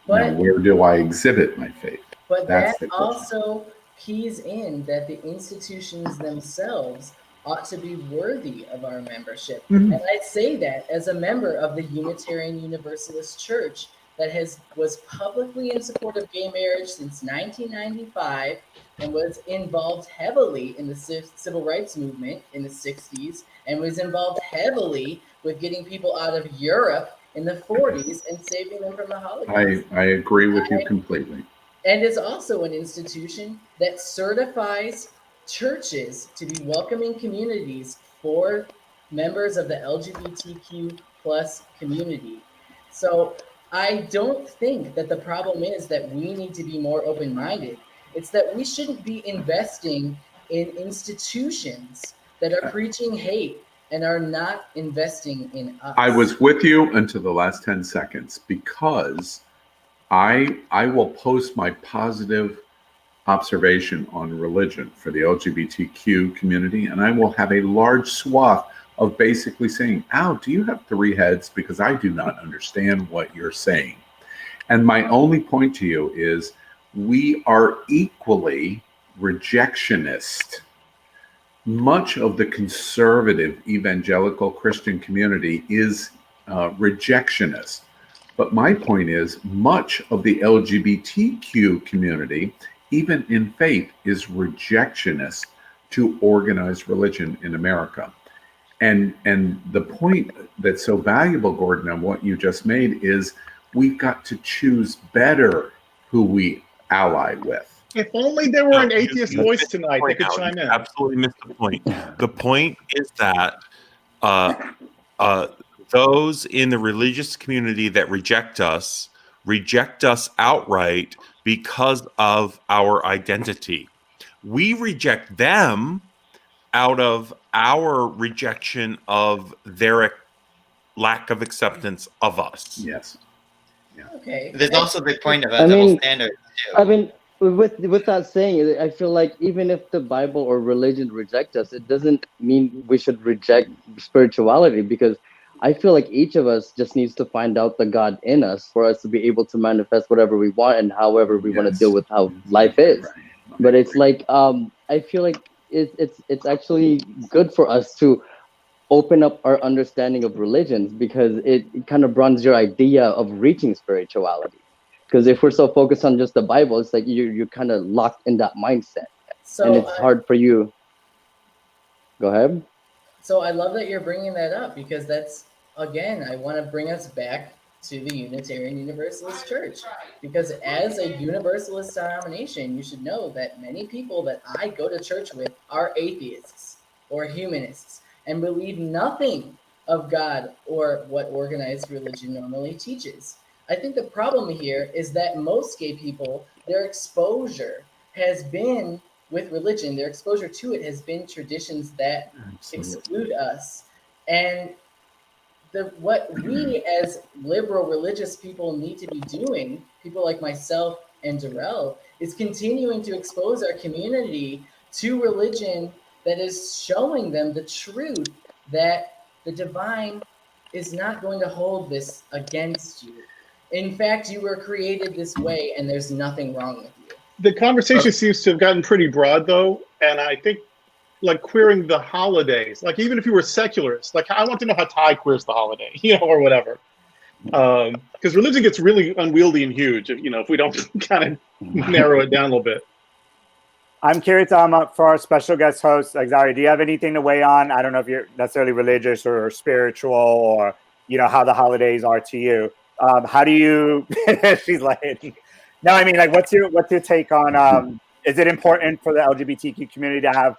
Speaker 4: Now, where do I exhibit my faith?
Speaker 7: But that also keys in that the institutions themselves ought to be worthy of our membership. And I say that as a member of the Unitarian Universalist Church that was publicly in support of gay marriage since 1995 and was involved heavily in the civil rights movement in the 60s and was involved heavily with getting people out of Europe in the 40s and saving them from the Holocaust.
Speaker 4: I agree with you completely.
Speaker 7: And is also an institution that certifies churches to be welcoming communities for members of the LGBTQ plus community. So I don't think that the problem is that we need to be more open-minded. It's that we shouldn't be investing in institutions that are preaching hate and are not investing in us.
Speaker 4: I was with you until the last 10 seconds because I will post my positive observation on religion for the LGBTQ community, and I will have a large swath of basically saying, "Ow, do you have 3 heads? Because I do not understand what you're saying." And my only point to you is we are equally rejectionist. Much of the conservative evangelical Christian community is rejectionist. But my point is much of the LGBTQ community, even in faith, is rejectionist to organized religion in America. And the point that's so valuable, Gordon, and what you just made is we've got to choose better who we ally with.
Speaker 3: If only there were an atheist voice tonight that could chime in.
Speaker 10: Absolutely missed the point. The point is that those in the religious community that reject us outright because of our identity. We reject them out of our rejection of their lack of acceptance of us.
Speaker 4: Yes.
Speaker 10: Yeah.
Speaker 7: Okay.
Speaker 9: There's also the point of a double standard too.
Speaker 8: I mean, with that saying, I feel like even if the Bible or religion reject us, it doesn't mean we should reject spirituality, because I feel like each of us just needs to find out the God in us for us to be able to manifest whatever we want and however we want to deal with how life is. But it's like I feel like it's actually good for us to open up our understanding of religions, because it kind of broadens your idea of reaching spirituality. Because if we're so focused on just the Bible, it's like you're kind of locked in that mindset, and it's hard for you. Go ahead.
Speaker 7: So I love that you're bringing that up, because that's, again, I want to bring us back to the Unitarian Universalist Church, because as a Universalist denomination, you should know that many people that I go to church with are atheists or humanists and believe nothing of God or what organized religion normally teaches. I think the problem here is that most gay people, their exposure has been with religion, their exposure to it has been traditions that exclude us. And what we as liberal religious people need to be doing, people like myself and Durrell, is continuing to expose our community to religion that is showing them the truth that the divine is not going to hold this against you. In fact, you were created this way and there's nothing wrong with you.
Speaker 3: The conversation seems to have gotten pretty broad, though, and I think, like, queering the holidays, like, even if you were secularist, like, I want to know how Thai queers the holiday, or whatever. Because religion gets really unwieldy and huge, if we don't kind of narrow it down a little bit.
Speaker 1: I'm curious, for our special guest host, Zari, do you have anything to weigh on? I don't know if you're necessarily religious or spiritual, or, how the holidays are to you. How do you, she's like, no, I mean, like, what's your take on, is it important for the LGBTQ community to have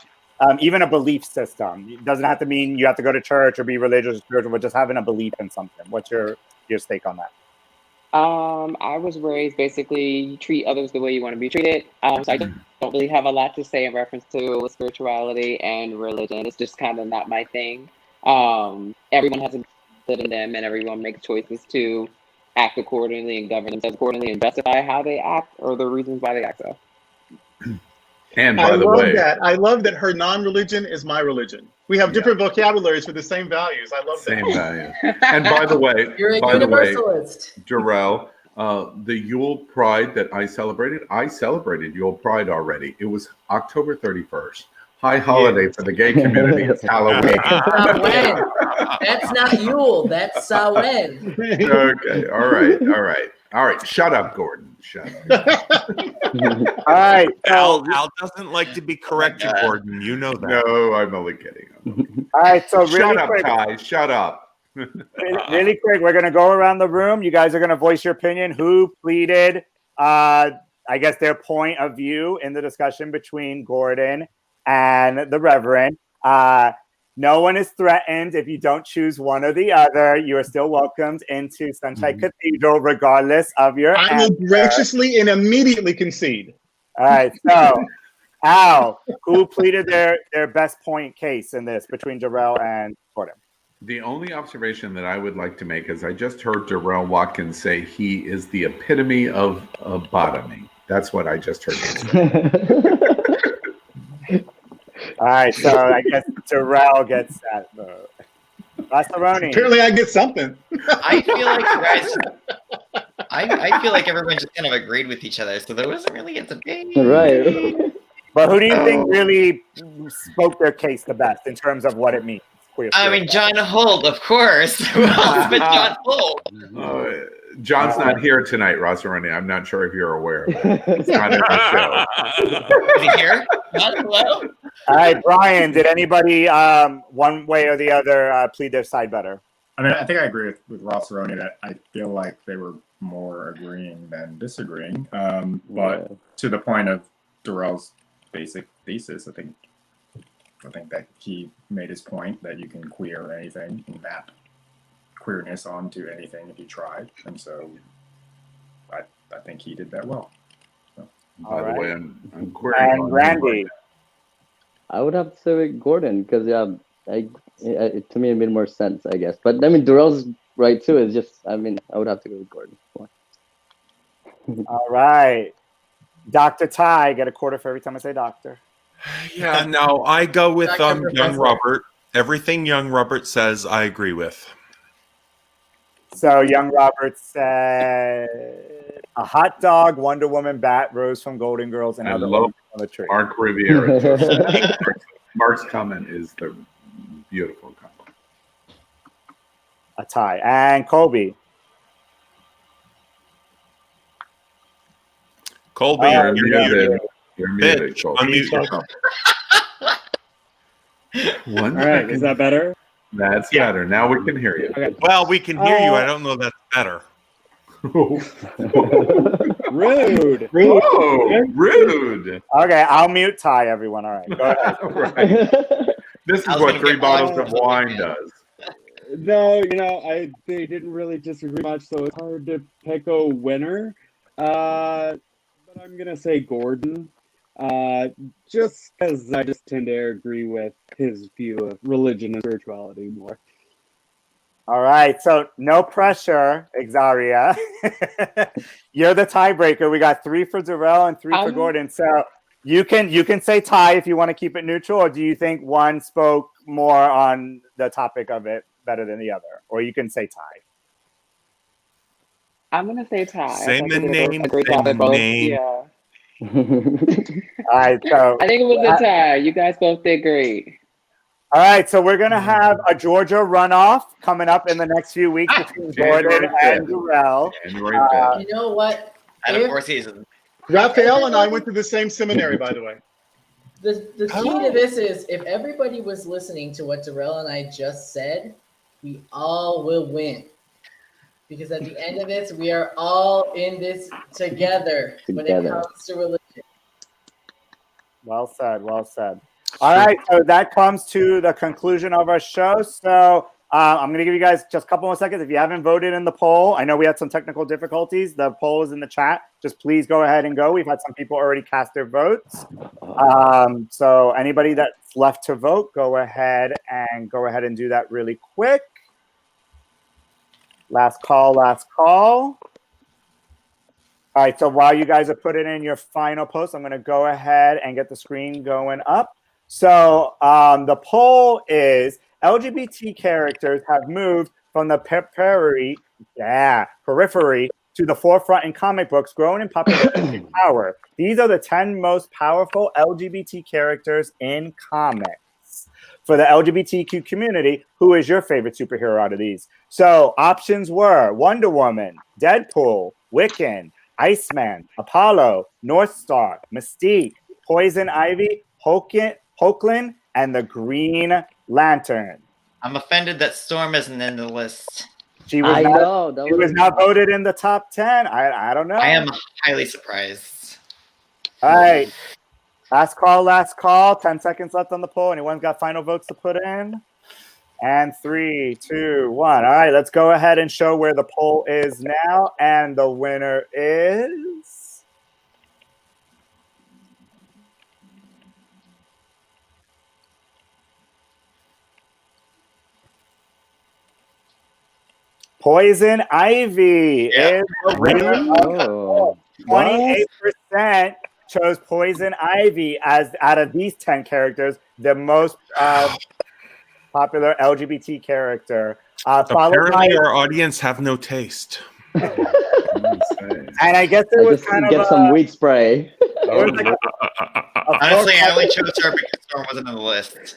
Speaker 1: even a belief system? It doesn't have to mean you have to go to church or be religious or spiritual, but just having a belief in something. What's your take on that?
Speaker 11: I was raised basically treat others the way you want to be treated. So I don't really have a lot to say in reference to spirituality and religion. It's just kind of not my thing. Everyone has a good in them, and everyone makes choices to act accordingly and govern themselves accordingly and justify how they act or the reasons why they act so.
Speaker 4: And by the way,
Speaker 3: I love that her non-religion is my religion. We have different vocabularies for the same values. I love that.
Speaker 4: Same values. And by the way,
Speaker 7: You're a universalist.
Speaker 4: Durrell, the Yule-Pride that I celebrated Yule-Pride already. It was October 31st. High holiday for the gay community. It's Halloween.
Speaker 7: That's not Yule. That's Samhain.
Speaker 4: Okay. All right. Shut up, Gordon. Shut up.
Speaker 1: All right.
Speaker 10: Al doesn't like to be corrected, Gordon. You know that.
Speaker 4: No, I'm only kidding.
Speaker 1: All right. So really
Speaker 4: Shut up,
Speaker 1: quick,
Speaker 4: Ty. Shut up.
Speaker 1: really quick, we're going to go around the room. You guys are going to voice your opinion. Who pleaded, I guess, their point of view in the discussion between Gordon and the Reverend. No one is threatened. If you don't choose one or the other, you are still welcomed into Sunshine Cathedral, regardless of your
Speaker 3: I will graciously and immediately concede.
Speaker 1: All right. So, Al, who pleaded their best point case in this between Durrell and Gordon?
Speaker 4: The only observation that I would like to make is I just heard Durrell Watkins say he is the epitome of bottoming. That's what I just heard him say.
Speaker 1: All right, so I guess Durrell gets that vote. Lasaroni.
Speaker 3: Apparently, I get something.
Speaker 9: I feel like you guys. I feel like everyone just kind of agreed with each other, so there wasn't really a debate.
Speaker 8: Right.
Speaker 1: But who do you think really spoke their case the best in terms of what it means?
Speaker 9: I mean, John Holt, of course. Who else but John Holt?
Speaker 4: John's not here tonight, Rosaroni. I'm not sure if you're aware of it. It's not in the show.
Speaker 9: Is he here? John, hello?
Speaker 1: All right, Brian, did anybody, one way or the other, plead their side better?
Speaker 5: I mean, I think I agree with Rosaroni that I feel like they were more agreeing than disagreeing. But to the point of Durrell's basic thesis, I think that he made his point that you can queer anything and map queerness onto anything if you try. And so I think he did that well. So.
Speaker 4: By the way, I'm queering.
Speaker 1: And Randy.
Speaker 8: I would have to say with Gordon because to me it made more sense, I guess. But I mean, Durrell's right too. It's just, I mean, I would have to go with Gordon.
Speaker 1: All right, Dr. Ty, get a quarter for every time I say doctor.
Speaker 10: Yeah, no, I go with
Speaker 7: Dr.
Speaker 10: young
Speaker 7: Professor.
Speaker 10: Robert. Everything young Robert says, I agree with.
Speaker 1: So young Robert said a hot dog, Wonder Woman, bat, rose from Golden Girls, and
Speaker 4: I
Speaker 1: other
Speaker 4: love
Speaker 1: on the tree.
Speaker 4: Mark Riviera. Mark's comment is the beautiful comment.
Speaker 1: A tie. And Colby.
Speaker 10: Colby,
Speaker 4: You're
Speaker 10: you're
Speaker 4: muted.
Speaker 10: muted.
Speaker 4: You're muted,
Speaker 10: Bitch,
Speaker 4: Colby.
Speaker 10: unmute yourself.
Speaker 4: One
Speaker 6: All right,
Speaker 4: second.
Speaker 6: is that better?
Speaker 4: That's better. Now we can hear you.
Speaker 6: Okay.
Speaker 10: Well, we can hear you. I don't know that's better.
Speaker 6: Rude.
Speaker 4: Whoa, rude.
Speaker 1: Okay, I'll mute Ty, everyone. All right, go ahead.
Speaker 4: Right. This is
Speaker 9: I was
Speaker 4: what
Speaker 9: gonna
Speaker 4: 3
Speaker 9: get
Speaker 4: bottles
Speaker 9: mine.
Speaker 4: of wine does.
Speaker 6: No, they didn't really disagree much, so it's hard to pick a winner. But I'm gonna say Gordon, just because I just tend to agree with his view of religion and spirituality more.
Speaker 1: All right, so no pressure, Exaria. You're the tiebreaker. We got 3 for Durrell and 3 for Gordon. So you can say tie if you want to keep it neutral, or do you think one spoke more on the topic of it better than the other? Or you can say tie.
Speaker 11: I'm gonna say tie.
Speaker 10: Say
Speaker 11: I
Speaker 10: my
Speaker 11: think they did
Speaker 10: name,
Speaker 11: a great
Speaker 10: say
Speaker 11: job
Speaker 10: my
Speaker 11: at both.
Speaker 10: name.
Speaker 11: Yeah.
Speaker 1: All right, so
Speaker 11: I think it was a tie. You guys both did great.
Speaker 1: all right, so we're gonna have a Georgia runoff coming up in the next few weeks between Gordon
Speaker 4: January
Speaker 1: and
Speaker 4: 5th.
Speaker 1: Durrell.
Speaker 4: January 5th.
Speaker 7: You know what?
Speaker 9: Out of
Speaker 7: If-
Speaker 9: 4 seasons.
Speaker 3: Raphael and I went to the same seminary, by the way.
Speaker 7: The key to this is if everybody was listening to what Durrell and I just said, we all will win. Because at the end of this, we are all in this together when it
Speaker 8: Together.
Speaker 7: comes to religion.
Speaker 1: Well said, well said. All right, so that comes to the conclusion of our show. So I'm going to give you guys just a couple more seconds. If you haven't voted in the poll, I know we had some technical difficulties. The poll is in the chat. Just please go ahead and go. We've had some people already cast their votes. So anybody that's left to vote, go ahead and do that really quick. Last call, last call. All right, so while you guys are putting in your final post, I'm going to go ahead and get the screen going up. So the poll is LGBT characters have moved from the periphery to the forefront in comic books, growing in popularity and power. These are the 10 most powerful LGBT characters in comics. For the LGBTQ community, who is your favorite superhero out of these? So options were Wonder Woman, Deadpool, Wiccan, Iceman, Apollo, North Star, Mystique, Poison Ivy, Hoagland, and the Green Lantern.
Speaker 9: I'm offended that Storm isn't in the list.
Speaker 1: She was
Speaker 8: I
Speaker 1: not,
Speaker 8: know. That
Speaker 1: she was not voted in the top 10. I don't know.
Speaker 9: I am highly surprised.
Speaker 1: All right. Last call. 10 seconds left on the poll. Anyone's got final votes to put in? And 3, 2, 1. All right, let's go ahead and show where the poll is now. And the winner is Poison Ivy.
Speaker 9: Yeah.
Speaker 1: Is the winner of the poll. 28% chose Poison Ivy as, out of these 10 characters, the most popular LGBT character.
Speaker 10: Apparently, our audience have no taste.
Speaker 1: And I guess it was kind of
Speaker 8: get some weed spray.
Speaker 9: Honestly, I only chose her because Storm wasn't on the list.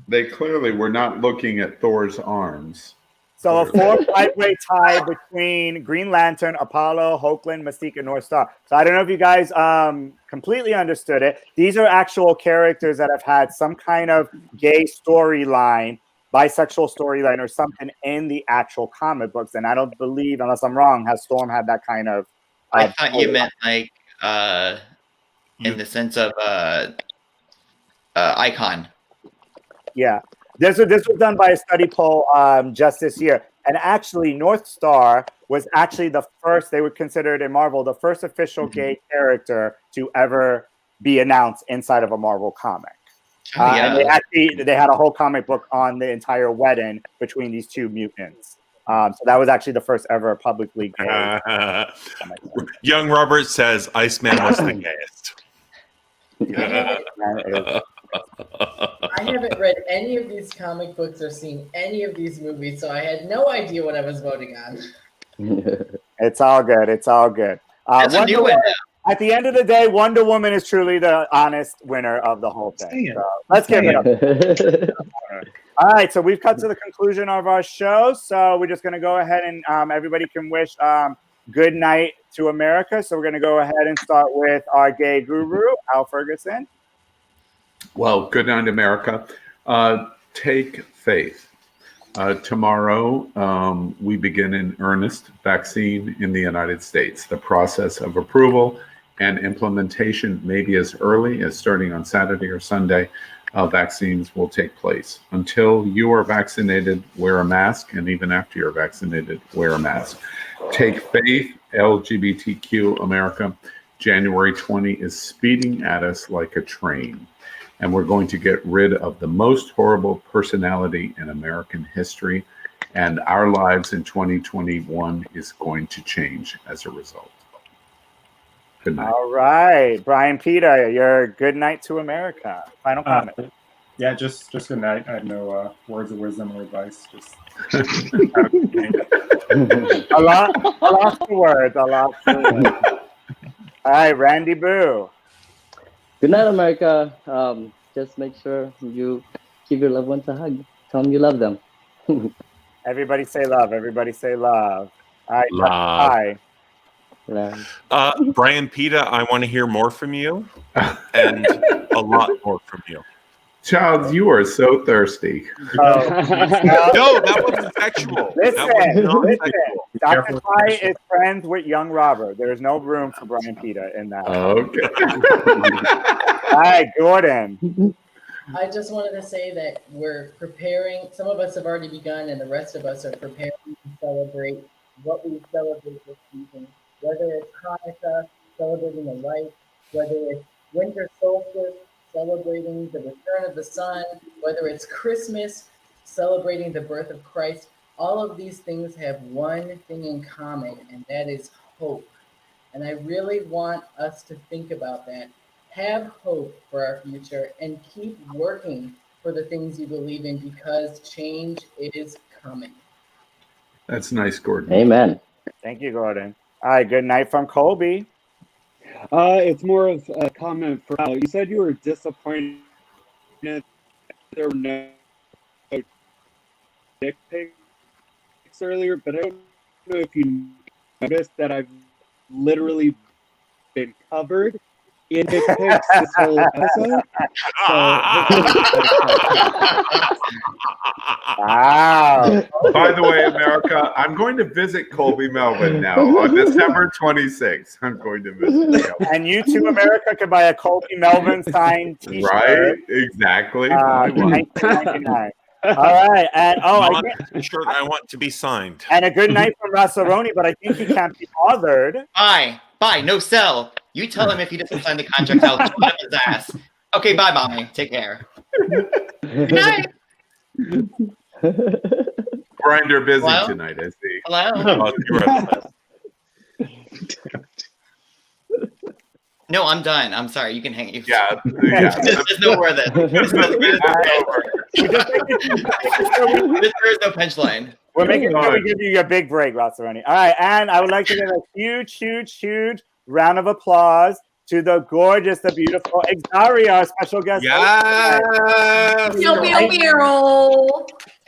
Speaker 4: They clearly were not looking at Thor's arms.
Speaker 1: So a 4-5-way tie between Green Lantern, Apollo, Hoagland, Mystique, and North Star. So I don't know if you guys completely understood it. These are actual characters that have had some kind of gay storyline, bisexual storyline, or something in the actual comic books. And I don't believe, unless I'm wrong, has Storm had that kind of...
Speaker 9: I thought you meant like in the sense of icon.
Speaker 1: Yeah. This was done by a study poll just this year. And actually, North Star was actually the first, they would consider it in Marvel, the first official gay character to ever be announced inside of a Marvel comic. And they had a whole comic book on the entire wedding between these two mutants. So that was actually the first ever publicly gay.
Speaker 10: Young Robert says Iceman was the gayest.
Speaker 7: I haven't read any of these comic books or seen any of these movies, so I had no idea what I was voting on.
Speaker 1: It's all good. It's all good.
Speaker 9: That's a new one now.
Speaker 1: At the end of the day, Wonder Woman is truly the honest winner of the whole thing. So let's give it up. All right, so we've come to the conclusion of our show. So we're just going to go ahead and everybody can wish good night to America. So we're going to go ahead and start with our gay guru, Al Ferguson.
Speaker 4: Well, good night, America. Take faith. Tomorrow, we begin in earnest vaccine in the United States. The process of approval and implementation may be as early as starting on Saturday or Sunday. Vaccines will take place. Until you are vaccinated, wear a mask, and even after you're vaccinated, wear a mask. Take faith, LGBTQ America. January 20 is speeding at us like a train. And we're going to get rid of the most horrible personality in American history. And our lives in 2021 is going to change as a result. Good night.
Speaker 1: All right. Brian Peter, your good night to America. Final comment.
Speaker 5: Yeah, just good night. I have no words of wisdom or advice. Just
Speaker 1: a lot of words. All right, Randy Boo.
Speaker 8: Good night, America. Just make sure you give your loved ones a hug. Tell them you love them.
Speaker 1: Everybody say love. Everybody say love. All right,
Speaker 10: Love.
Speaker 1: bye.
Speaker 10: Brian Pita, I want to hear more from you and a lot more from you.
Speaker 4: Child, you are so thirsty.
Speaker 10: No, that wasn't sexual.
Speaker 1: Listen. Dr. Ty is friends with young Robert. There's no room for Brian Pita in that.
Speaker 4: Okay.
Speaker 1: All right, Gordon.
Speaker 7: I just wanted to say that we're preparing, some of us have already begun, and the rest of us are preparing to celebrate what we celebrate this season. Whether it's Hanukkah, celebrating the light, whether it's winter solstice, celebrating the return of the sun, whether it's Christmas, celebrating the birth of Christ, all of these things have one thing in common, and that is hope. And I really want us to think about that. Have hope for our future and keep working for the things you believe in, because change is coming.
Speaker 4: That's nice, Gordon.
Speaker 8: Amen.
Speaker 1: Thank you, Gordon. All right, good night from Colby.
Speaker 6: It's more of a comment for Al. You said you were disappointed there were no dick pics earlier, but I don't know if you noticed that I've literally been covered in dick pics this whole episode.
Speaker 1: Wow.
Speaker 4: By the way, America, I'm going to visit Colby Melvin now on December 26th. I'm going to visit.
Speaker 1: And you too, America, could buy a Colby Melvin signed T-shirt.
Speaker 4: Right? Exactly.
Speaker 1: $19.99. All right, and
Speaker 10: Not the shirt I want to be signed.
Speaker 1: and a good night from Rassaroni, but I think he can't be bothered.
Speaker 9: Bye, no sell. You tell him if he doesn't sign the contract, I'll throw it up his ass. Okay, bye. Take care. Good night.
Speaker 4: Grinder busy
Speaker 9: Hello?
Speaker 4: tonight, I see.
Speaker 9: Hello?
Speaker 4: Oh, you're right.
Speaker 9: No, I'm done. I'm sorry. You can hang it.
Speaker 4: Yeah.
Speaker 9: There's no more of this. There is no punchline.
Speaker 1: We're making sure we give you your big break, Rassaroni. All right, and I would like to give a huge round of applause to the gorgeous, the beautiful Exaria, our special guest.
Speaker 10: Yes.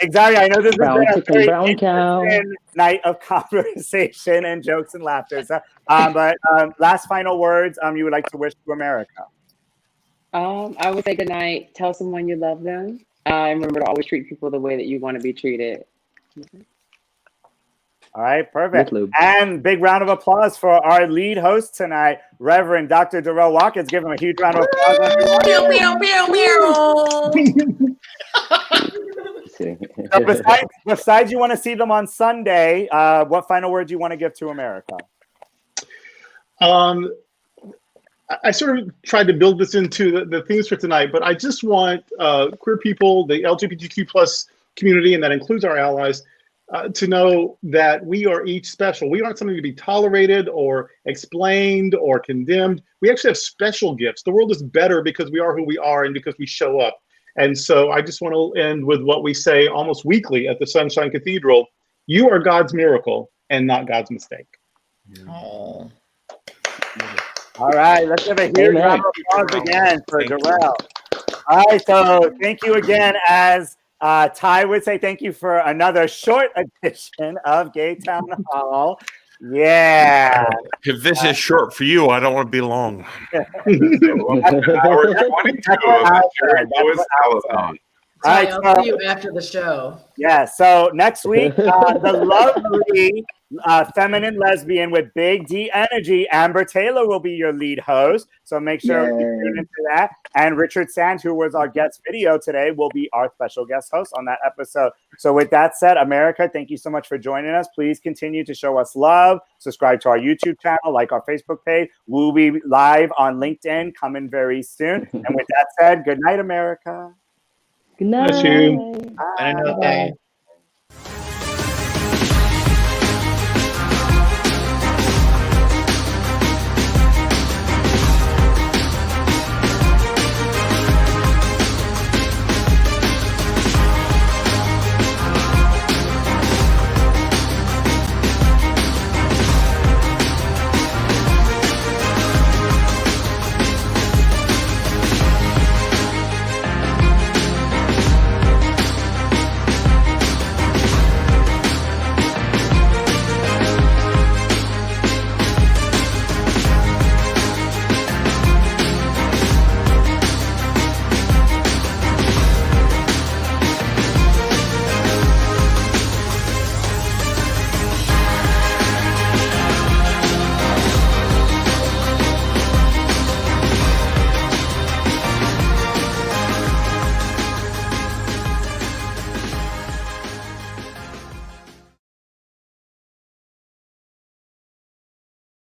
Speaker 1: Exaria, I know this
Speaker 8: Brown
Speaker 1: has been
Speaker 8: chicken,
Speaker 1: a
Speaker 8: brown
Speaker 1: very
Speaker 8: cow.
Speaker 1: interesting night of conversation and jokes and laughter. So, but last final words you would like to wish to America.
Speaker 11: I would say good night. Tell someone you love them. And remember to always treat people the way that you want to be treated.
Speaker 1: All right, perfect.
Speaker 8: Lube.
Speaker 1: And big round of applause for our lead host tonight, Reverend Dr. Durrell Watkins. Give him a huge round of applause. So besides you want to see them on Sunday, what final words you want to give to America?
Speaker 3: I sort of tried to build this into the themes for tonight, but I just want queer people, the LGBTQ plus community, and that includes our allies, to know that we are each special. We aren't something to be tolerated or explained or condemned. We actually have special gifts. The world is better because we are who we are and because we show up. And so I just want to end with what we say almost weekly at the Sunshine Cathedral. You are God's miracle and not God's mistake.
Speaker 9: Oh.
Speaker 1: All right, let's give a huge round of applause again for Durrell. All right, so thank you again. As Ty would say, thank you for another short edition of Gay Town Hall. Yeah.
Speaker 10: If this is short for you, I don't want to be long.
Speaker 7: I'll see you after the show.
Speaker 1: Yeah, so next week, the lovely feminine lesbian with big D energy, Amber Taylor, will be your lead host. So make sure you tune into that. And Richard Sands, who was our guest video today, will be our special guest host on that episode. So with that said, America, thank you so much for joining us. Please continue to show us love. Subscribe to our YouTube channel, like our Facebook page. We'll be live on LinkedIn coming very soon. And with that said, good night, America.
Speaker 8: Good night.
Speaker 3: Bless you.
Speaker 1: Bye.